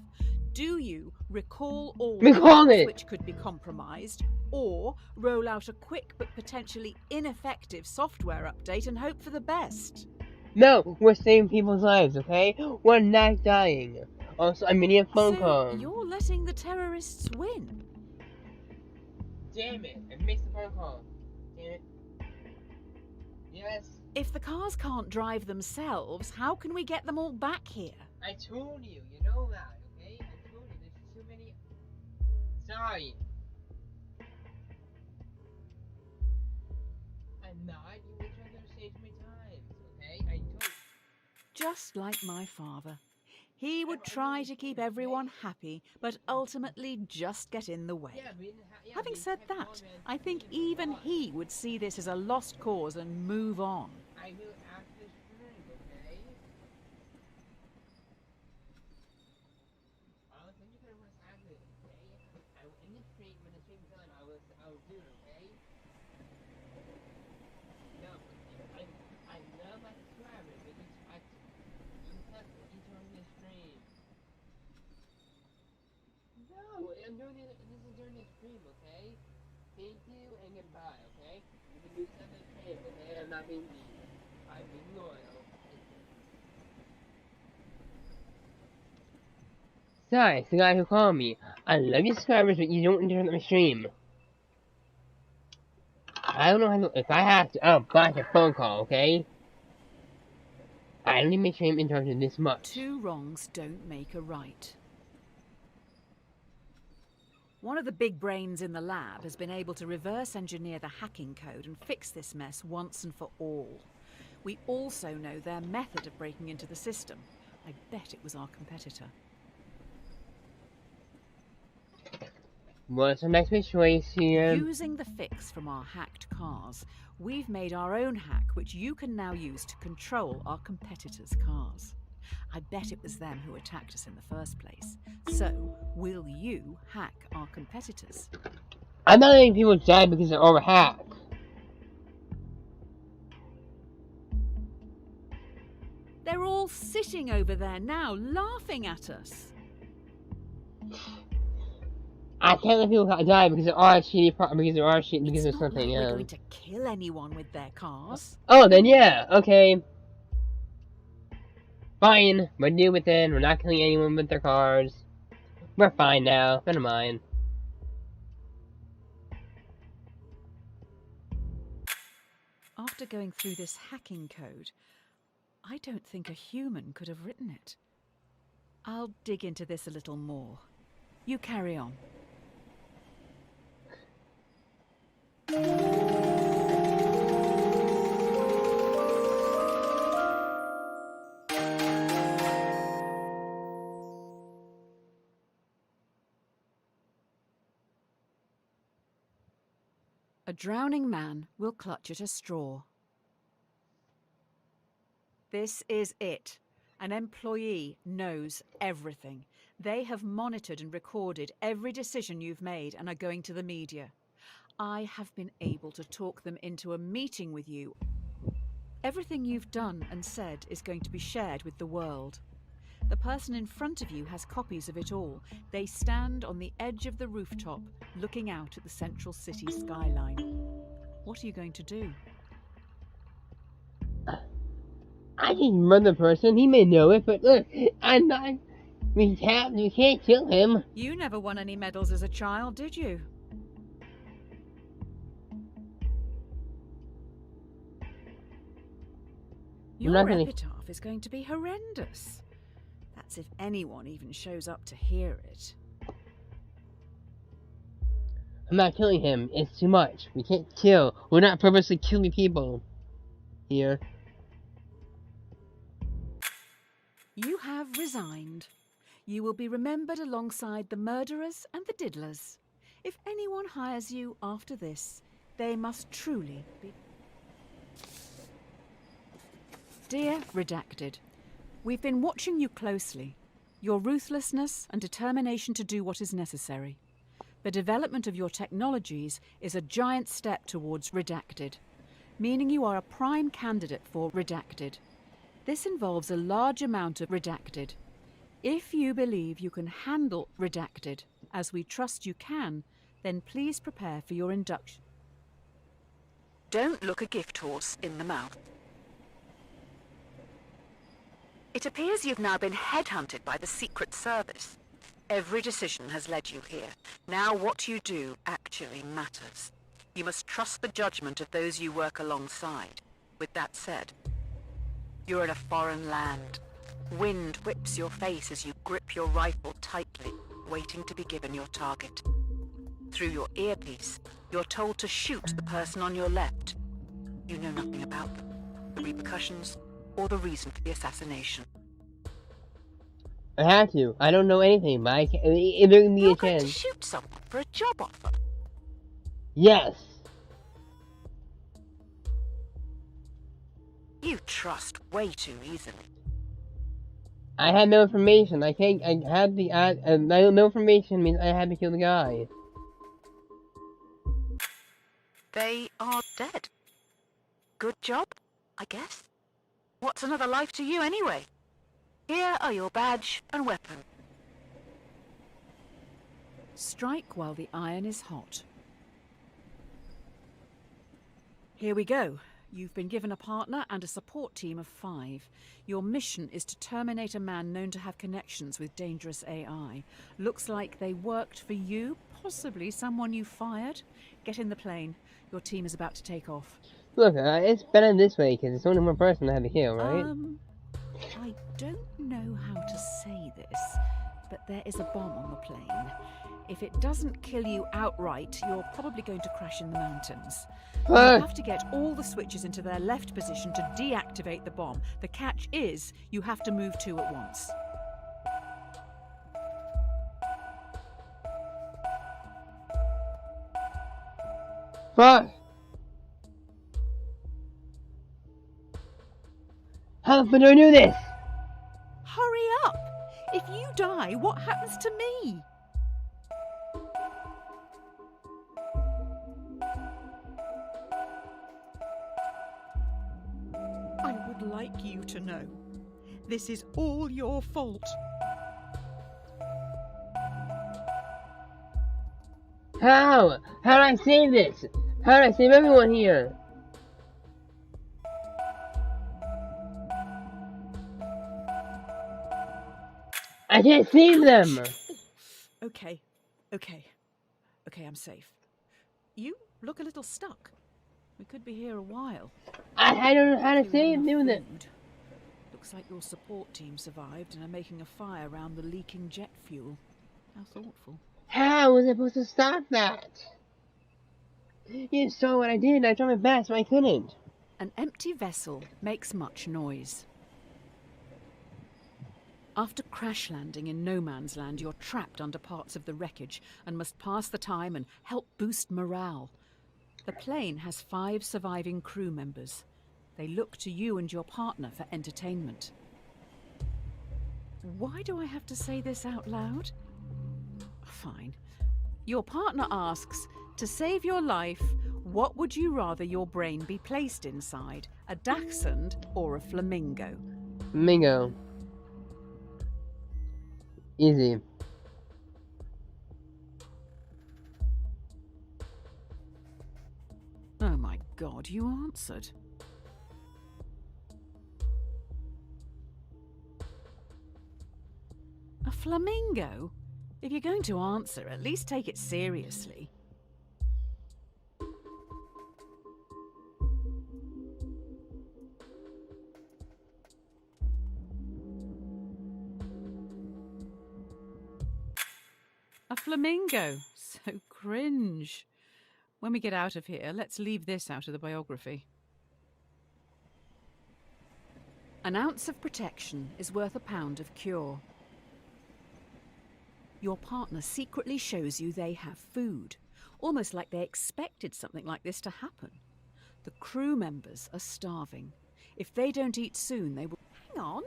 Do you recall all Recall vehicles it! which could be compromised, or roll out a quick but potentially ineffective software update and hope for the best? No, we're saving people's lives, okay? We're not dying. Also, I'm getting a phone call. You're letting the terrorists win. Damn it, I missed the phone call. Damn it. Yes, If the cars can't drive themselves, how can we get them all back here? I told you, you know that, okay? I told you, there's too many... Sorry. I'm not, you were trying to say too many times, okay? I told you. Just like my father. He would try to keep everyone happy, but ultimately just get in the way. Yeah, we didn't have... Having said that, I think even he would see this as a lost cause and move on. I will ask this friend, okay? I was thinking that I was active, okay? I will end the stream when the stream's done. I will do it, okay? No, I love my subscribers, but you have to enjoy the stream. No, I'm doing it. This is during the stream, okay? Thank you and goodbye, okay? You can do this on the stream, okay? I'm not being mean. I'm being loyal. Sorry, it's the guy who called me. I love your subscribers, but you don't interrupt my stream. I don't know how to. If I have to, I'll block your phone call, okay? I don't need my stream interrupted this much. 2 wrongs don't make a right. One of the big brains in the lab has been able to reverse engineer the hacking code and fix this mess once and for all. We also know their method of breaking into the system. I bet it was our competitor. What's our next choice here? Using the fix from our hacked cars, we've made our own hack which you can now use to control our competitors' cars. I bet it was them who attacked us in the first place. So, will you hack our competitors? I'm not letting people die because they're overhacked. They're all sitting over there now, laughing at us. I can't let people die because there are shitty because there are shit because It's there's not something. like we're going to kill anyone with their cars. Oh, then yeah, okay. Fine, we're new with it. We're not killing anyone with their cars. We're fine now. Never mind. After going through this hacking code, I don't think a human could have written it. I'll dig into this a little more. You carry on. A drowning man will clutch at a straw. This is it. An employee knows everything. They have monitored and recorded every decision you've made and are going to the media. I have been able to talk them into a meeting with you. Everything you've done and said is going to be shared with the world. The person in front of you has copies of it all. They stand on the edge of the rooftop, looking out at the central city skyline. What are you going to do? I can run the person. He may know it, but look, I'm not. We can't kill him. You never won any medals as a child, did you? Your epitaph is going to be horrendous. That's if anyone even shows up to hear it. I'm not killing him. It's too much. We can't kill. We're not purposely killing people here. You have resigned. You will be remembered alongside the murderers and the diddlers. If anyone hires you after this, they must truly be... Dear Redacted, we've been watching you closely. Your ruthlessness and determination to do what is necessary. The development of your technologies is a giant step towards Redacted, meaning you are a prime candidate for Redacted. This involves a large amount of Redacted. If you believe you can handle Redacted, as we trust you can, then please prepare for your induction. Don't look a gift horse in the mouth. It appears you've now been headhunted by the Secret Service. Every decision has led you here. Now what you do actually matters. You must trust the judgment of those you work alongside. With that said, you're in a foreign land. Wind whips your face as you grip your rifle tightly, waiting to be given your target. Through your earpiece, you're told to shoot the person on your left. You know nothing about them, the repercussions, or the reason for the assassination. I had to. I don't know anything, but I can. There can be You're a going to chance. shoot someone for a job offer? Yes. You trust way too easily. I had no information. I can't. I had the. No information means I had to kill the guy. They are dead. Good job, I guess. What's another life to you anyway? Here are your badge and weapon. Strike while the iron is hot. Here we go. You've been given a partner and a support team of 5. Your mission is to terminate a man known to have connections with dangerous AI. Looks like they worked for you, possibly someone you fired. Get in the plane. Your team is about to take off. Look, it's better this way because it's only one person I have to kill, right? I don't know how to say this, but there is a bomb on the plane. If it doesn't kill you outright, you're probably going to crash in the mountains. You have to get all the switches into their left position to deactivate the bomb. The catch is, you have to move 2 at once. Fuck! How the fuck do I do this? Hurry up! If you die, what happens to me? I would like you to know, this is all your fault. How? How do I save this? How do I save everyone here? I can't save them! Okay, I'm safe. You look a little stuck. We could be here a while. I don't know how to save them. Looks like your support team survived and are making a fire around the leaking jet fuel. How thoughtful. How was I supposed to stop that? You saw what I did. I tried my best, but I couldn't. An empty vessel makes much noise. After crash landing in no man's land, you're trapped under parts of the wreckage and must pass the time and help boost morale. The plane has 5 surviving crew members. They look to you and your partner for entertainment. Why do I have to say this out loud? Fine. Your partner asks, to save your life, what would you rather your brain be placed inside, a dachshund or a flamingo? Flamingo. Easy. Oh my God, you answered. A flamingo? If you're going to answer, at least take it seriously. A flamingo. So cringe. When we get out of here, let's leave this out of the biography. An ounce of protection is worth a pound of cure. Your partner secretly shows you they have food, almost like they expected something like this to happen. The crew members are starving. If they don't eat soon, they will... Hang on!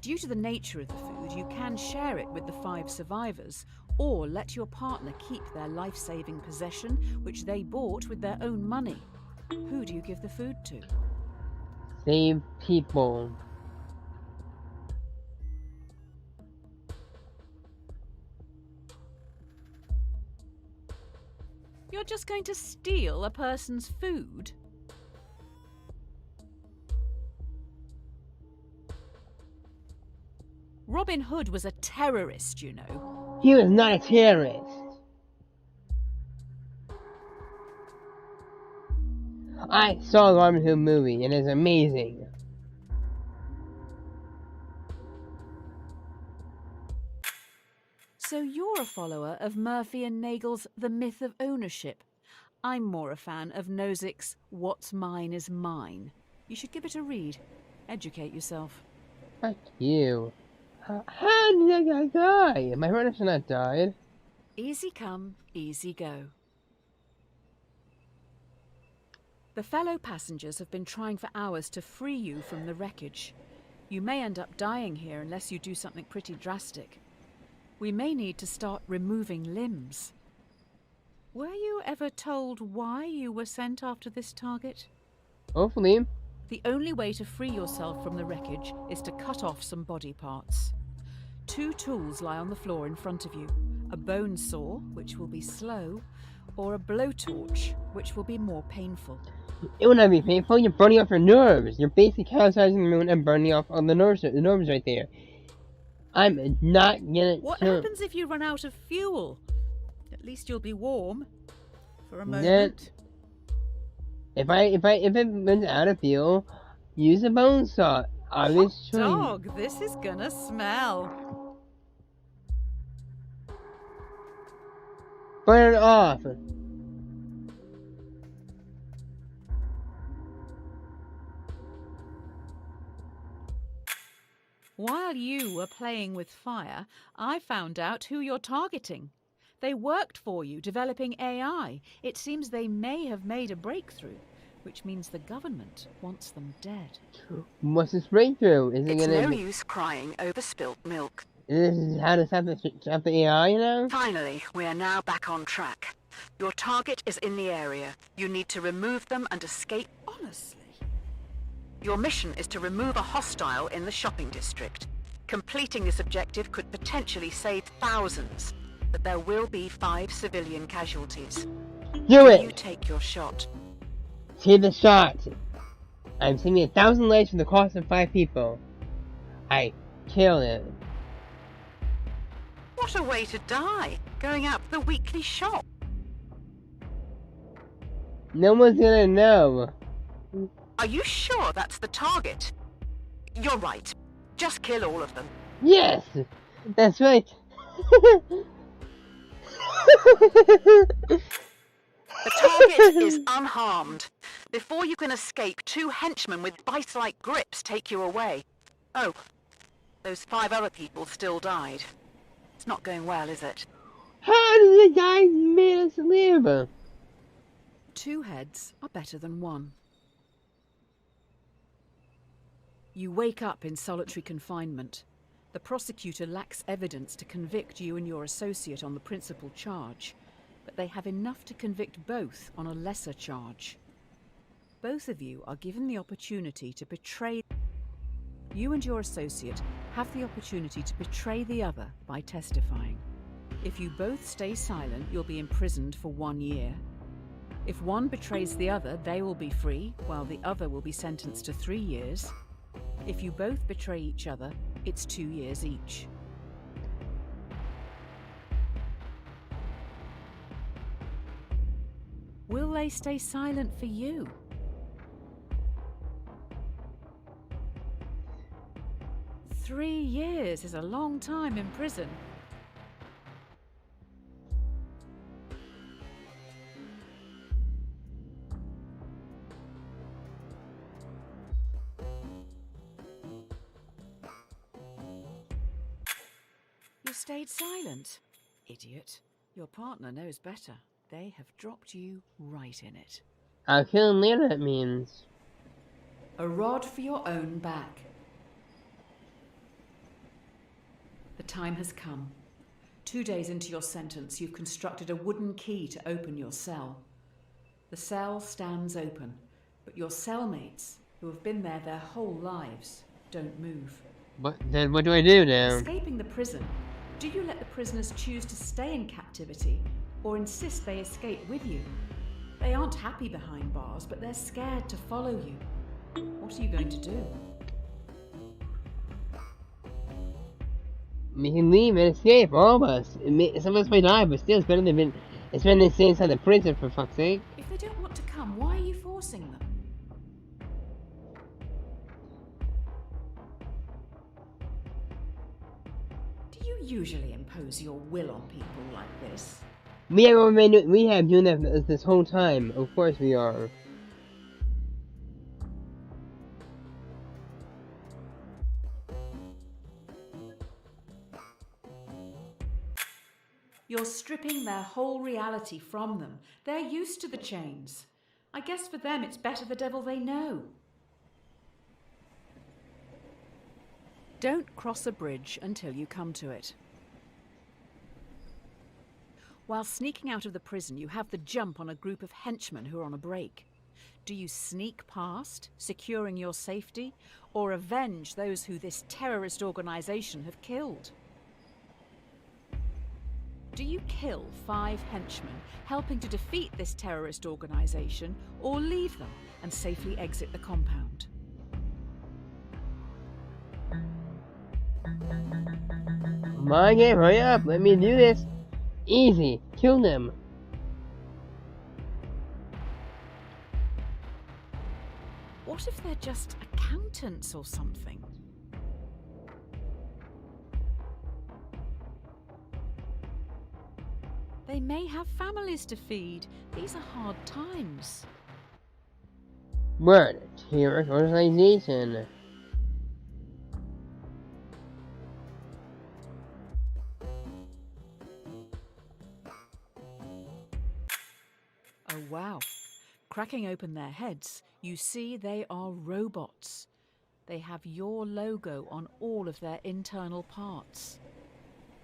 Due to the nature of the food, you can share it with the 5 survivors, or let your partner keep their life-saving possession, which they bought with their own money. Who do you give the food to? Save people. You're just going to steal a person's food? Robin Hood was a terrorist, you know. He was not a terrorist. I saw the Robin Hood movie and it's amazing. So you're a follower of Murphy and Nagel's The Myth of Ownership. I'm more a fan of Nozick's What's Mine is Mine. You should give it a read. Educate yourself. Fuck you. How did that guy die? My brother should not died. Easy come, easy go. The fellow passengers have been trying for hours to free you from the wreckage. You may end up dying here unless you do something pretty drastic. We may need to start removing limbs. Were you ever told why you were sent after this target? Hopefully. The only way to free yourself from the wreckage is to cut off some body parts. 2 tools lie on the floor in front of you. A bone saw, which will be slow, or a blowtorch, which will be more painful. It would not be painful. You're burning off your nerves. You're basically capsizing the moon and burning off all the nerves right there. I'm not gonna... What happens if you run out of fuel? At least you'll be warm. For a moment. If it runs out of fuel, use a bone saw. Obviously. Hot dog, this is gonna smell. Burn it off. While you were playing with fire, I found out who you're targeting. They worked for you, developing AI. It seems they may have made a breakthrough, which means the government wants them dead. What's this breakthrough? Is it It's gonna no be... use crying over spilt milk. This is how to stop the AI, you know? Finally, we are now back on track. Your target is in the area. You need to remove them and escape. Honestly? Your mission is to remove a hostile in the shopping district. Completing this objective could potentially save thousands, but there will be 5 civilian casualties. Do it! You take your shot. See the shot. I'm saving 1,000 lives for the cost of 5 people. I kill him. What a way to die, going out for the weekly shop. No one's gonna know. Are you sure that's the target? You're right. Just kill all of them. Yes! That's right. The target is unharmed. Before you can escape, 2 henchmen with vice-like grips take you away. Oh, those 5 other people still died. It's not going well, is it? How did the guy make us live? 2 heads are better than 1. You wake up in solitary confinement. The prosecutor lacks evidence to convict you and your associate on the principal charge, but they have enough to convict both on a lesser charge. Both of you are given the opportunity to betray. You and your associate have the opportunity to betray the other by testifying. If you both stay silent, you'll be imprisoned for 1 year. If one betrays the other, they will be free, while the other will be sentenced to 3 years. If you both betray each other, it's 2 years each. Will they stay silent for you? Three years is a long time in prison. You stayed silent. Idiot. Your partner knows better. They have dropped you right in it. I'll kill him later, that means. A rod for your own back. The time has come. 2 days into your sentence, you've constructed a wooden key to open your cell. The cell stands open, but your cellmates, who have been there their whole lives, don't move. But then what do I do now? Escaping the prison, do you let the prisoners choose to stay in captivity or insist they escape with you? They aren't happy behind bars, but they're scared to follow you. What are you going to do? We can leave and escape, all of us. Some of us may die, but still, it's better than staying inside the prison, for fuck's sake. If they don't want to come, why are you forcing them? Do you usually impose your will on people like this? We have doing that this whole time. Of course we are. You're stripping their whole reality from them. They're used to the chains. I guess for them it's better the devil they know. Don't cross a bridge until you come to it. While sneaking out of the prison, you have the jump on a group of henchmen who are on a break. Do you sneak past, securing your safety, or avenge those who this terrorist organization have killed? Do you kill 5 henchmen, helping to defeat this terrorist organization, or leave them and safely exit the compound? Come on, game, hurry up. Let me do this. Easy. Kill them. What if they're just accountants or something? They may have families to feed. These are hard times. Word. Terrorist organization. Oh wow. Cracking open their heads, you see they are robots. They have your logo on all of their internal parts.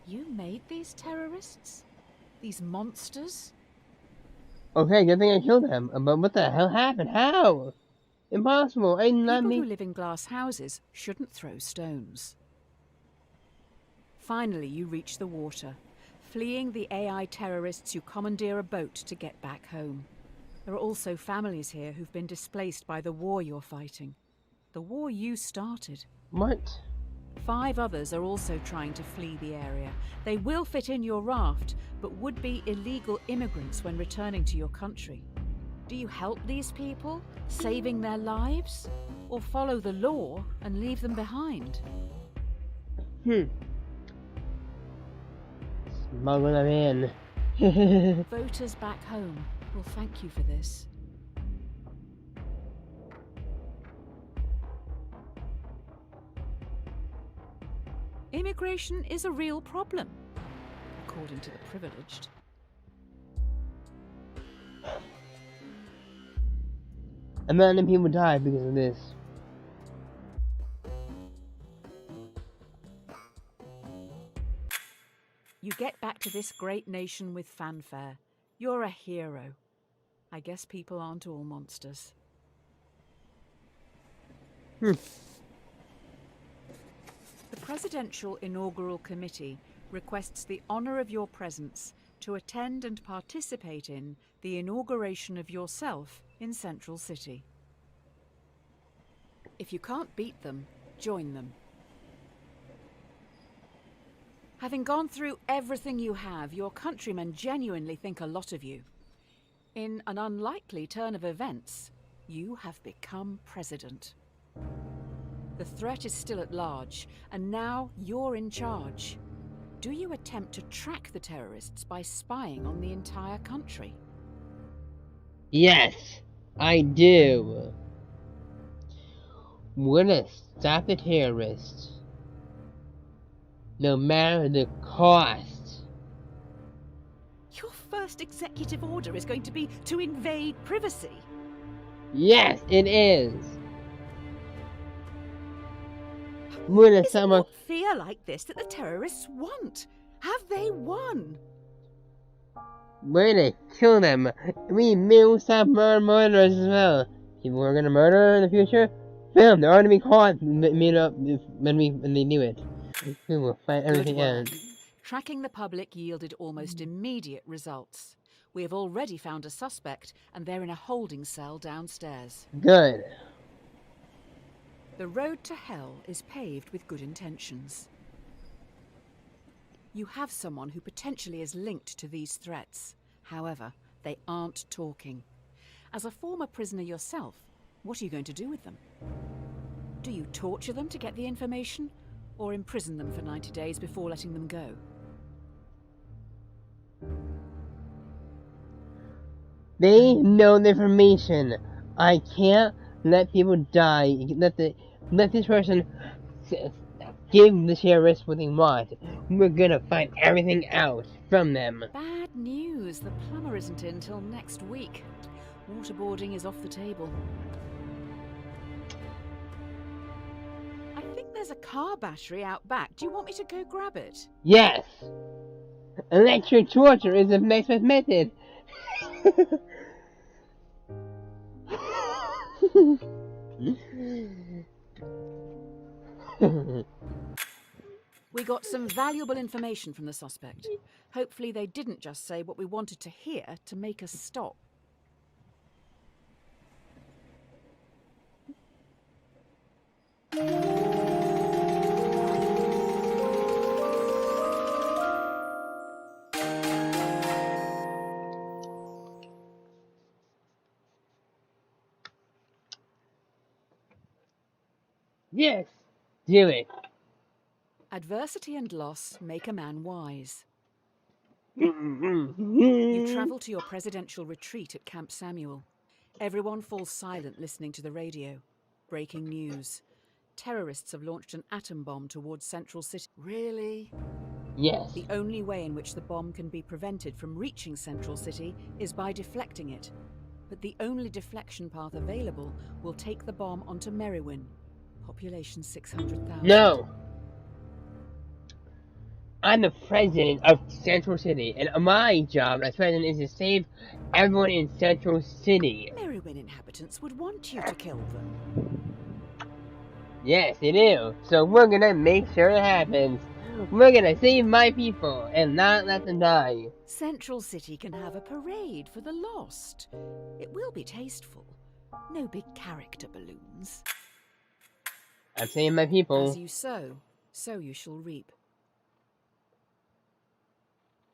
You made these terrorists? These monsters? Okay, good thing I killed them. But what the hell happened? How? Impossible. I did not People make... who live in glass houses shouldn't throw stones. Finally, you reach the water, fleeing the AI terrorists who commandeer a boat to get back home. There are also families here who've been displaced by the war you're fighting. The war you started. What? 5 others are also trying to flee the area. They will fit in your raft, but would be illegal immigrants when returning to your country. Do you help these people, saving their lives? Or follow the law and leave them behind? Smuggle them in. Voters back home will thank you for this. Immigration is a real problem, according to the privileged. A million people died because of this. You get back to this great nation with fanfare. You're a hero. I guess people aren't all monsters. The Presidential Inaugural Committee requests the honour of your presence to attend and participate in the inauguration of yourself in Central City. If you can't beat them, join them. Having gone through everything you have, your countrymen genuinely think a lot of you. In an unlikely turn of events, you have become president. The threat is still at large, and now you're in charge. Do you attempt to track the terrorists by spying on the entire country? Yes, I do. We're gonna stop the terrorists. No matter the cost. Your first executive order is going to be to invade privacy. Yes, it is. We're gonna Is it stop not fear like this that the terrorists want? Have they won? We're gonna kill them. We will stop murderers as well. People who are gonna murder in the future, film, they're gonna be caught when they do it. We will find everything out. Tracking the public yielded almost immediate results. We have already found a suspect, and they're in a holding cell downstairs. Good. The road to hell is paved with good intentions. You have someone who potentially is linked to these threats. However, they aren't talking. As a former prisoner yourself, what are you going to do with them? Do you torture them to get the information, or imprison them for 90 days before letting them go? They know the information. I can't let people die. Let this person give the terrorists what they want. We're gonna find everything out from them. Bad news. The plumber isn't in till next week. Waterboarding is off the table. I think there's a car battery out back. Do you want me to go grab it? Yes. Electric torture is the next best method. We got some valuable information from the suspect. Hopefully they didn't just say what we wanted to hear to make us stop. Yes. Do it. Adversity and loss make a man wise. You You travel to your presidential retreat at Camp Samuel. Everyone falls silent listening to the radio. Breaking news. Terrorists have launched an atom bomb towards Central City. Really? Yes. The only way in which the bomb can be prevented from reaching Central City is by deflecting it. But the only deflection path available will take the bomb onto Merriwin. Population 600,000. No. I'm the president of Central City, and my job as president is to save everyone in Central City. Merriwin inhabitants would want you to kill them. Yes, they do. So we're gonna make sure it happens. We're gonna save my people and not let them die. Central City can have a parade for the lost. It will be tasteful. No big character balloons. I'm saving my people. As you sow, so you shall reap.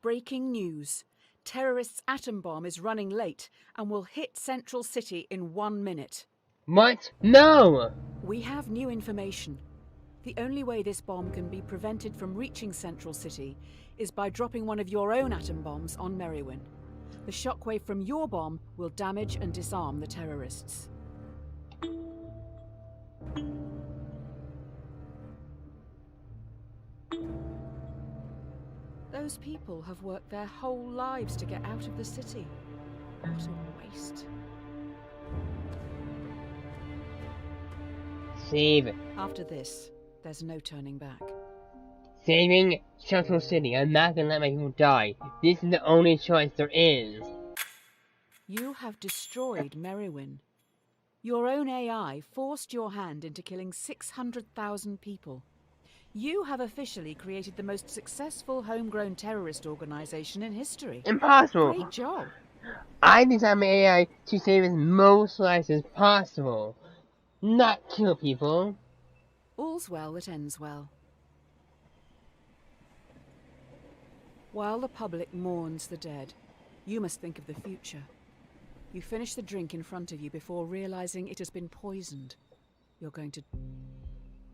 Breaking news. Terrorists' atom bomb is running late and will hit Central City in 1 minute. What? No! We have new information. The only way this bomb can be prevented from reaching Central City is by dropping one of your own atom bombs on Merriwin. The shockwave from your bomb will damage and disarm the terrorists. Those people have worked their whole lives to get out of the city. What a waste. save. After this, there's no turning back. Saving Central City. I'm not gonna let my people die. This is the only choice there is. You have destroyed Merrywin. Your own AI forced your hand into killing 600,000 people. You have officially created the most successful homegrown terrorist organization in history. Impossible. Great job. I designed my AI to save as most lives as possible, not kill people. All's well that ends well. While the public mourns the dead, you must think of the future. You finish the drink in front of you before realizing it has been poisoned. You're going to...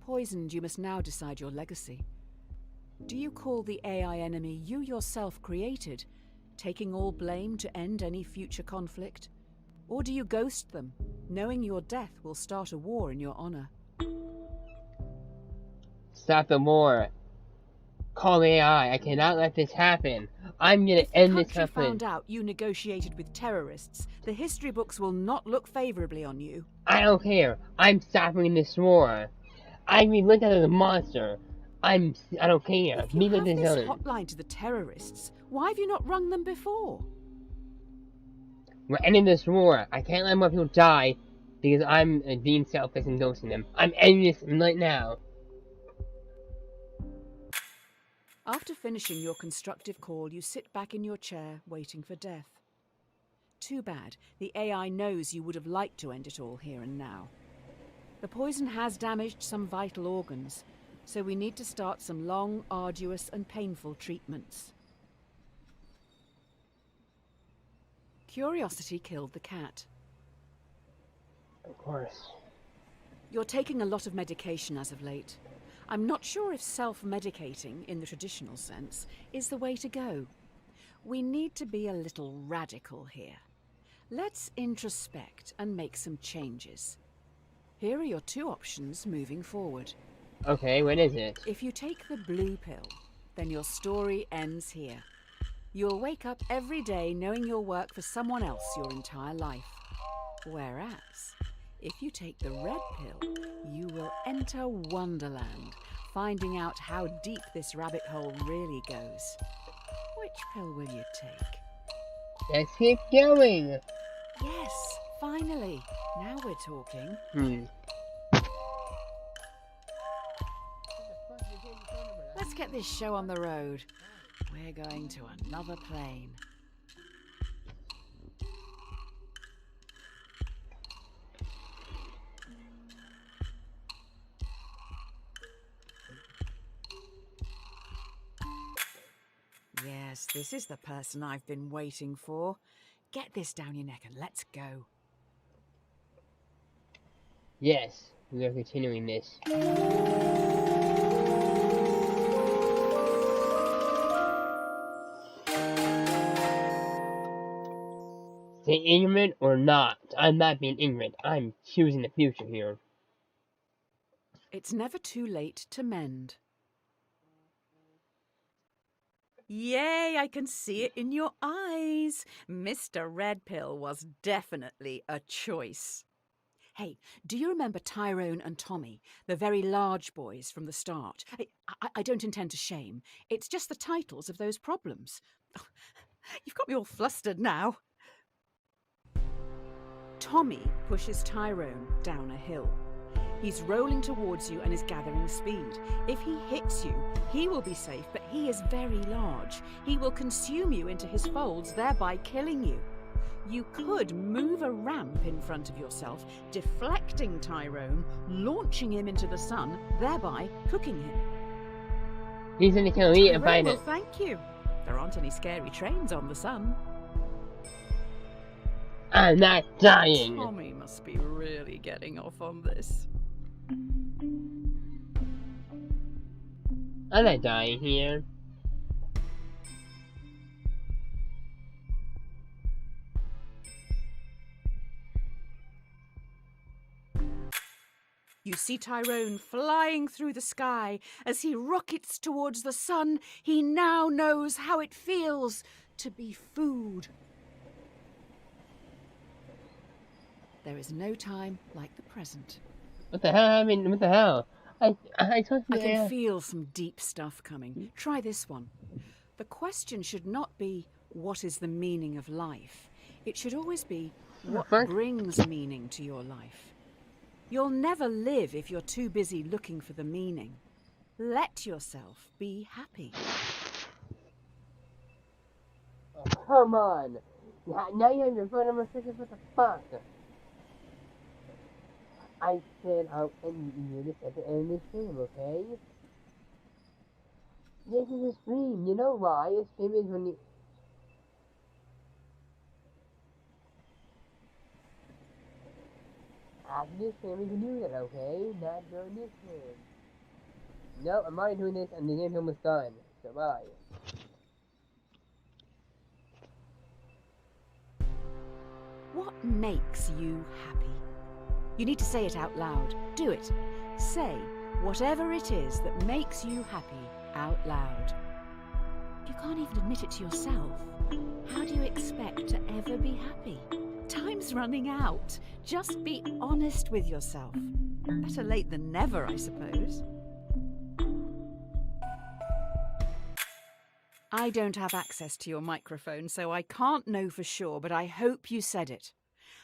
Poisoned, you must now decide your legacy. Do you call the AI enemy you yourself created, taking all blame to end any future conflict? Or do you ghost them, knowing your death will start a war in your honor? Stop the war. Call AI. I cannot let this happen. I'm gonna end this If the country conflict. found out you negotiated with terrorists, the history books will not look favorably on you. I don't care. I'm stopping this war. I've been looked at as a monster. I don't care. If you Leave it have to this them. hotline to the terrorists, why have you not rung them before? We're ending this war. I can't let more people die because I'm being selfish and ghosting them. I'm ending this right now. After finishing your constructive call, you sit back in your chair, waiting for death. Too bad. The AI knows you would have liked to end it all here and now. The poison has damaged some vital organs, so we need to start some long, arduous, and painful treatments. Curiosity killed the cat. Of course. You're taking a lot of medication as of late. I'm not sure if self-medicating, in the traditional sense, is the way to go. We need to be a little radical here. Let's introspect and make some changes. Here are your two options moving forward. Okay, what is it? If you take the blue pill, then your story ends here. You'll wake up every day knowing you'll work for someone else your entire life. Whereas, if you take the red pill, you will enter Wonderland, finding out how deep this rabbit hole really goes. Which pill will you take? Let's keep going. Yes, finally. Now we're talking. Let's get this show on the road. We're going to another plane. Yes, this is the person I've been waiting for. Get this down your neck and let's go. Yes, we are continuing this. Stay ignorant or not? I'm not being ignorant. I'm choosing the future here. It's never too late to mend. Yay, I can see it in your eyes. Mr. Red Pill was definitely a choice. Hey, do you remember Tyrone and Tommy, the very large boys from the start? I don't intend to shame. It's just the titles of those problems. Oh, you've got me all flustered now. Tommy pushes Tyrone down a hill. He's rolling towards you and is gathering speed. If he hits you, he will be safe, but he is very large. He will consume you into his folds, thereby killing you. You could move a ramp in front of yourself, deflecting Tyrone, launching him into the sun, thereby cooking him. He's gonna kill me if I Tyrone will do. thank you. There aren't any scary trains on the sun. I'm not dying. Tommy must be really getting off on this. I'm not dying here. You see Tyrone flying through the sky as he rockets towards the sun. He now knows how it feels to be food. There is no time like the present. What the hell? I mean, what the hell? I touched I the can air. feel some deep stuff coming. Try this one. The question should not be, what is the meaning of life? It should always be, what Fuck. brings meaning to your life? You'll never live if you're too busy looking for the meaning. Let yourself be happy. Oh, come on. Now you have your phone number fixed. What the fuck? I said I'll end this at the end of the stream, okay? This is a stream. You know why? A stream is when you. After this stream, we can do that, okay? Not during this stream. No, I'm already doing this, and the game's almost done. So bye. What makes you happy? You need to say it out loud. Do it. Say whatever it is that makes you happy out loud. You can't even admit it to yourself. How do you expect to ever be happy? Time's running out. Just be honest with yourself. Better late than never, I suppose. I don't have access to your microphone, so I can't know for sure, but I hope you said it.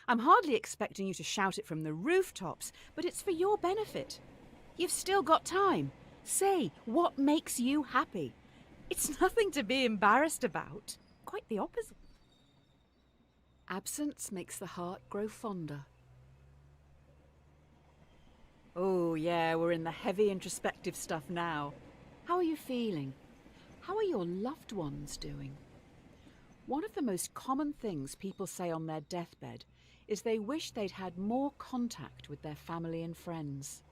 I'm hardly expecting you to shout it from the rooftops, but it's for your benefit. You've still got time. Say what makes you happy. It's nothing to be embarrassed about. Quite the opposite. Absence makes the heart grow fonder. Oh yeah, we're in the heavy introspective stuff now. How are you feeling? How are your loved ones doing? One of the most common things people say on their deathbed is they wish they'd had more contact with their family and friends.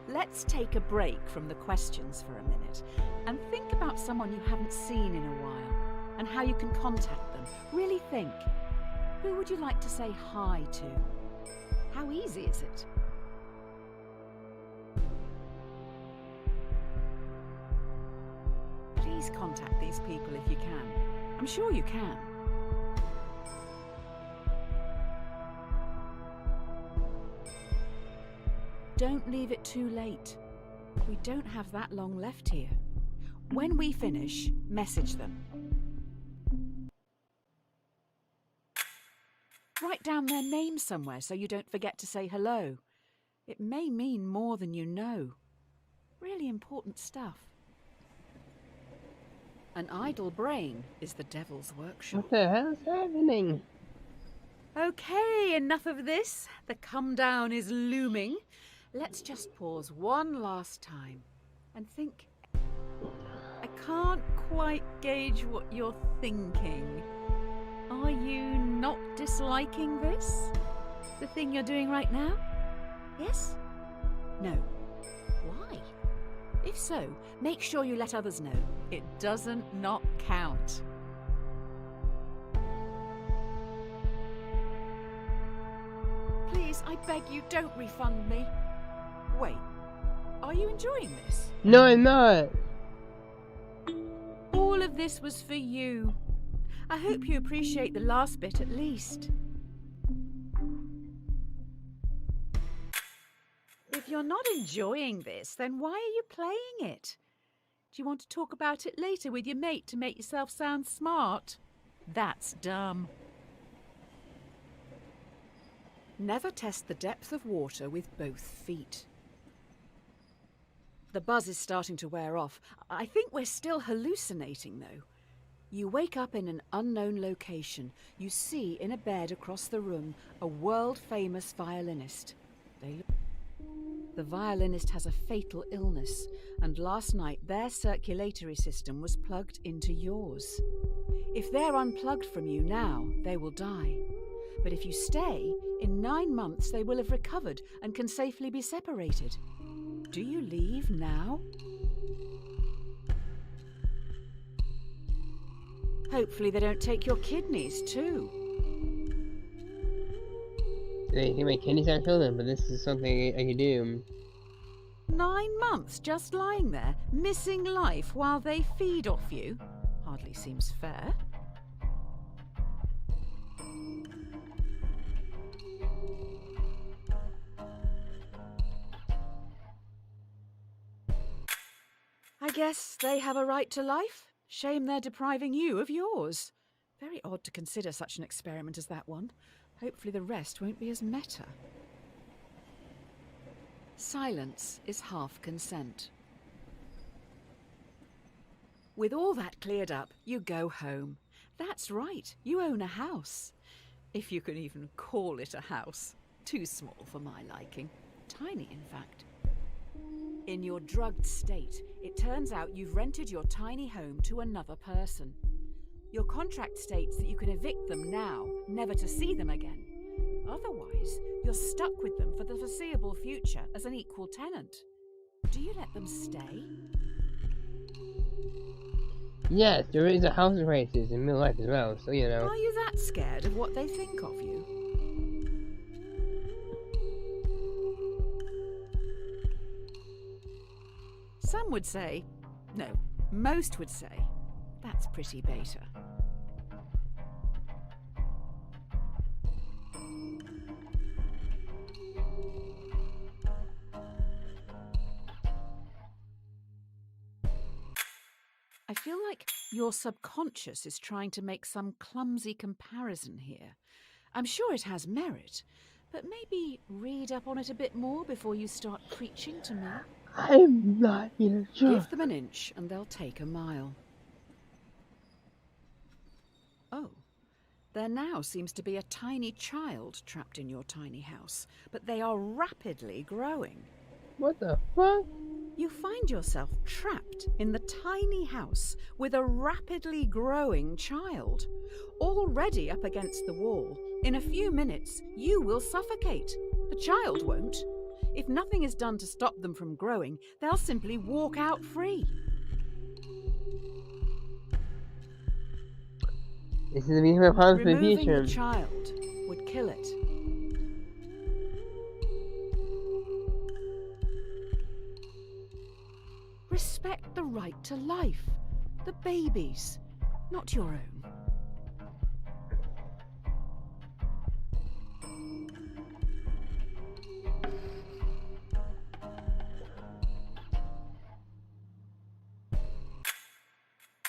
Let's take a break from the questions for a minute and think about someone you haven't seen in a while and how you can contact them. Really think. Who would you like to say hi to? How easy is it? Please contact these people if you can. I'm sure you can. Don't leave it too late. We don't have that long left here. When we finish, message them. Write down their names somewhere so you don't forget to say hello. It may mean more than you know. Really important stuff. An idle brain is the devil's workshop. What the hell's happening? Okay, enough of this. The come down is looming. Let's just pause one last time and think. I can't quite gauge what you're thinking. Are you not disliking this? The thing you're doing right now? Yes? No. Why? If so, make sure you let others know. It doesn't not count. Please, I beg you, don't refund me. Wait, are you enjoying this? No, I'm not. All of this was for you. I hope you appreciate the last bit at least. If you're not enjoying this, then why are you playing it? Do you want to talk about it later with your mate to make yourself sound smart? That's dumb. Never test the depth of water with both feet. The buzz is starting to wear off. I think we're still hallucinating, though. You wake up in an unknown location. You see in a bed across the room a world-famous violinist. The violinist has a fatal illness, and last night their circulatory system was plugged into yours. If they're unplugged from you now, they will die. But if you stay, in 9 months they will have recovered and can safely be separated. Do you leave now? Hopefully they don't take your kidneys too. They think my kidneys aren't filled, but this is something I can do. 9 months just lying there, missing life while they feed off you? Hardly seems fair. guess they have a right to life. Shame they're depriving you of yours. Very odd to consider such an experiment as that one. Hopefully the rest won't be as meta. Silence is half consent. With all that cleared up, you go home. That's right, you own a house. If you can even call it a house. Too small for my liking. Tiny, in fact. In your drugged state, it turns out you've rented your tiny home to another person. Your contract states that you can evict them now, never to see them again. Otherwise, you're stuck with them for the foreseeable future as an equal tenant. Do you let them stay? Yes, there is a house crisis in real life as well, so you know. Are you that scared of what they think of you? Some would say, no, most would say, that's pretty beta. I feel like your subconscious is trying to make some clumsy comparison here. I'm sure it has merit, but maybe read up on it a bit more before you start preaching to me. I'm not even sure. Give them an inch and they'll take a mile. Oh, there now seems to be a tiny child trapped in your tiny house, but they are rapidly growing. What the fuck? You find yourself trapped in the tiny house with a rapidly growing child. Already up against the wall, in a few minutes, you will suffocate. The child won't. If nothing is done to stop them from growing, they'll simply walk out free. This is the beginning of harm for the Removing future. the child would kill it. Respect the right to life. The baby's, not your own.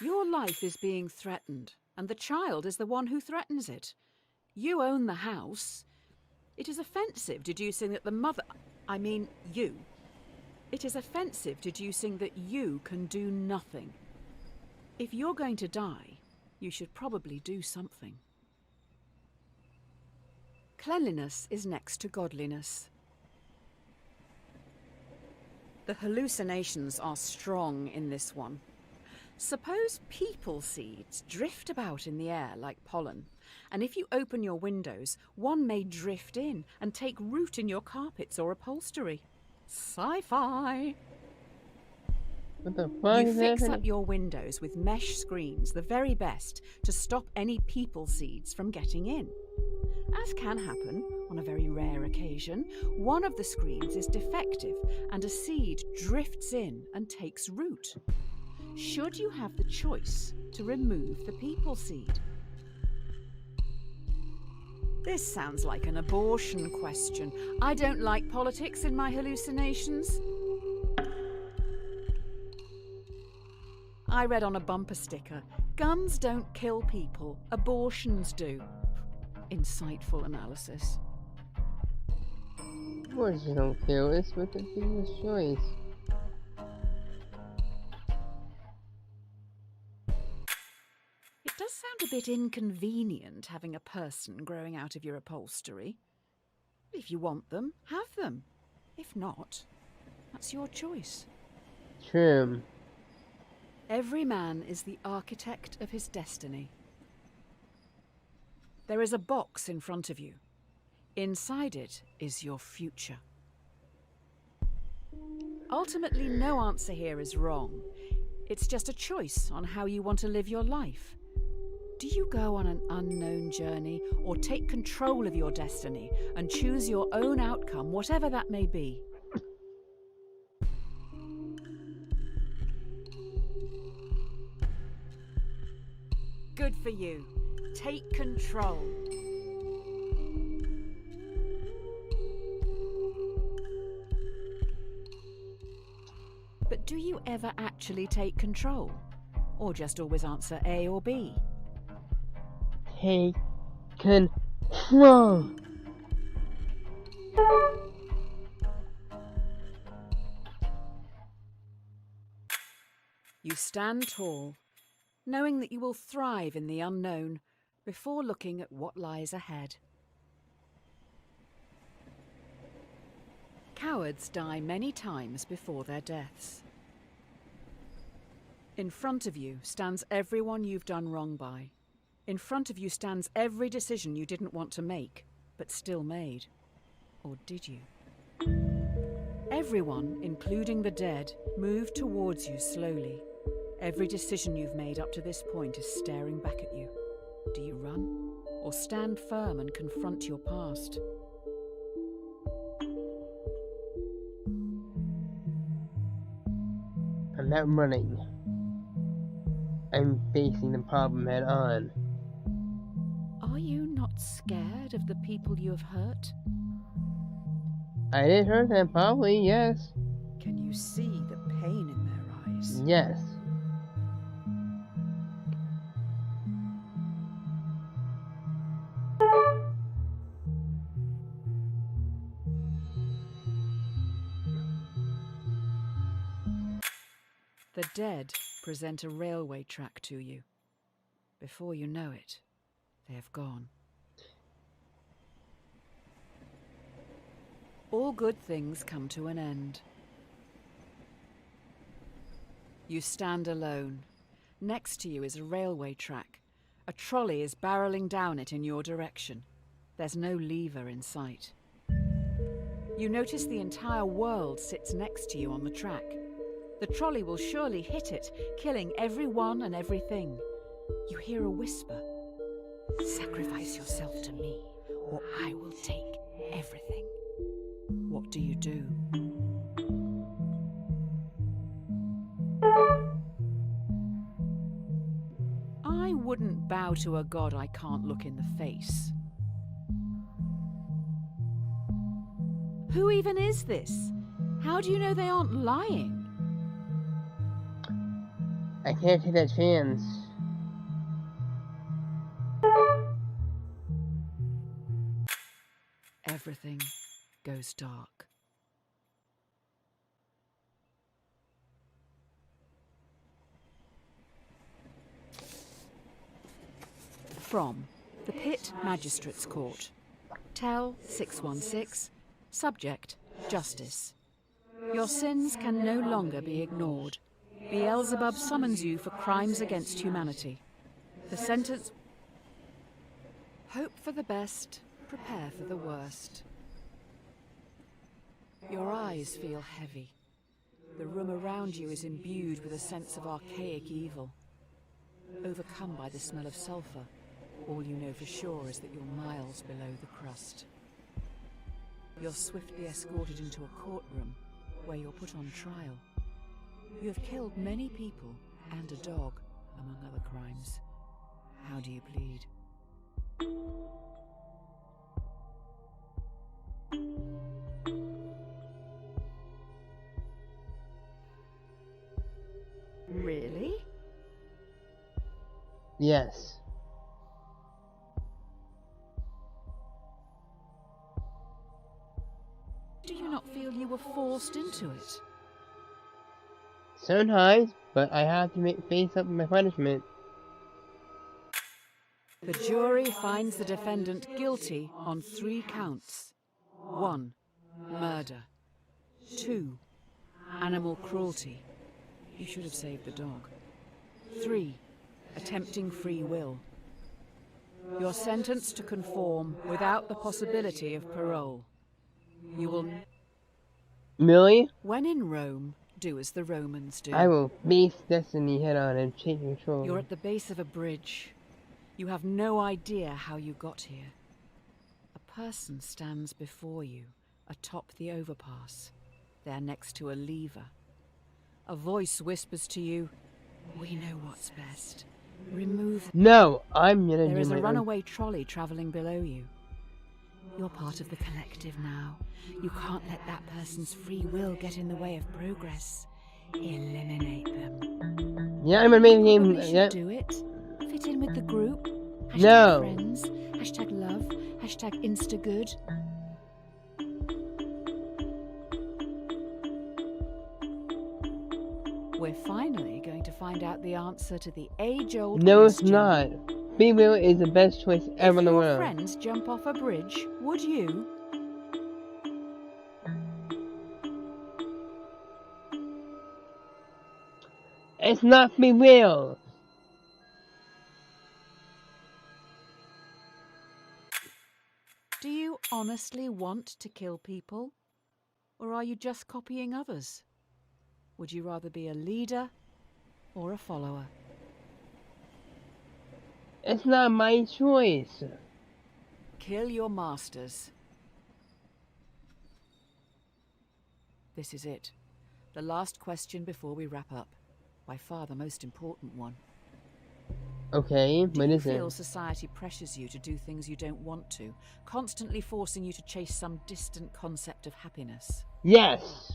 Your life is being threatened, and the child is the one who threatens it. You own the house. It is offensive deducing that the mother... I mean, you. It is offensive deducing that you can do nothing. If you're going to die, you should probably do something. Cleanliness is next to godliness. The hallucinations are strong in this one. Suppose people seeds drift about in the air like pollen, and if you open your windows, one may drift in and take root in your carpets or upholstery. Sci-fi! What the fuck You is fix happening? up your windows with mesh screens, the very best, to stop any people seeds from getting in. As can happen on a very rare occasion, one of the screens is defective and a seed drifts in and takes root. Should you have the choice to remove the people seed? This sounds like an abortion question. I don't like politics in my hallucinations. I read on a bumper sticker, guns don't kill people, abortions do. Insightful analysis. Words don't kill, it's with the people's choice. It does sound a bit inconvenient having a person growing out of your upholstery. If you want them, have them. If not, that's your choice. True. Every man is the architect of his destiny. There is a box in front of you. Inside it is your future. Ultimately, no answer here is wrong. It's just a choice on how you want to live your life. Do you go on an unknown journey or take control of your destiny and choose your own outcome, whatever that may be? Good for you. Take control. But do you ever actually take control? Or just always answer A or B? Take control. You stand tall, knowing that you will thrive in the unknown before looking at what lies ahead. Cowards die many times before their deaths. In front of you stands everyone you've done wrong by. In front of you stands every decision you didn't want to make, but still made. Or did you? Everyone, including the dead, moved towards you slowly. Every decision you've made up to this point is staring back at you. Do you run, or stand firm and confront your past? I'm not running. I'm facing the problem head on. Are you not scared of the people you have hurt? I did hurt them, probably, yes. Can you see the pain in their eyes? Yes. The dead present a railway track to you. Before you know it, they have gone. All good things come to an end. You stand alone. Next to you is a railway track. A trolley is barreling down it in your direction. There's no lever in sight. You notice the entire world sits next to you on the track. The trolley will surely hit it, killing everyone and everything. You hear a whisper. Sacrifice yourself to me, or I will take everything. What do you do? I wouldn't bow to a god I can't look in the face. Who even is this? How do you know they aren't lying? I can't take that chance. Everything goes dark. From the Pit Magistrates Court. Tell 616. Subject, Justice. Your sins can no longer be ignored. Beelzebub summons you for crimes against humanity. The sentence... Hope for the best, prepare for the worst. Your eyes feel heavy. The room around you is imbued with a sense of archaic evil. Overcome by the smell of sulfur, all you know for sure is that you're miles below the crust. You're swiftly escorted into a courtroom where you're put on trial. You have killed many people and a dog, among other crimes. How do you plead? Really? Yes. Do you not feel you were forced into it? Sometimes, but I have to face up with my punishment. The jury finds the defendant guilty on 3 counts. 1. Murder. 2. Animal cruelty. You should have saved the dog. 3. Attempting free will. You're sentenced to conform without the possibility of parole. You will... Millie? When in Rome, do as the Romans do. I will face destiny head on and take control. You're at the base of a bridge. You have no idea how you got here. A person stands before you, atop the overpass. They're next to a lever. A voice whispers to you, "We know what's best. Remove..." No, I'm gonna do There is my a own. runaway trolley travelling below you. You're part of the collective now. You can't let that person's free will get in the way of progress. Eliminate them. Yeah, I'm gonna make the game. Probably should Yep. do it. Fit in with the group. Hashtag No. friends. Hashtag love. Hashtag instagood. We're finally going to find out the answer to the age-old No, question. it's not. Free will is the best choice ever in the If your world. friends jump off a bridge, would you? It's not free will. Do you honestly want to kill people? Or are you just copying others? Would you rather be a leader or a follower? It's not my choice. Kill your masters. This is it. The last question before we wrap up. By far the most important one. Okay, Do what you is feel it? society pressures you to do things you don't want to, constantly forcing you to chase some distant concept of happiness? Yes.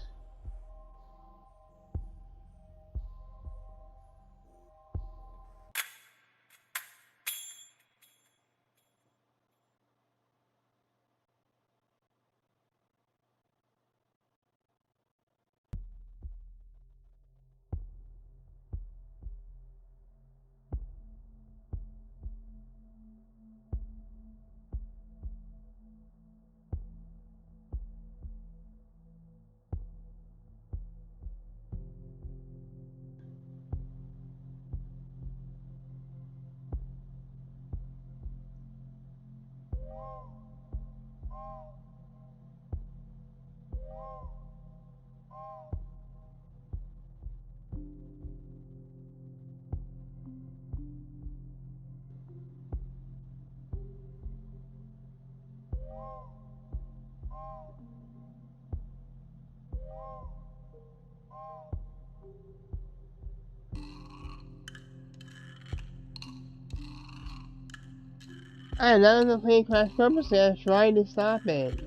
I love the plane crash purposely. I was trying to stop it.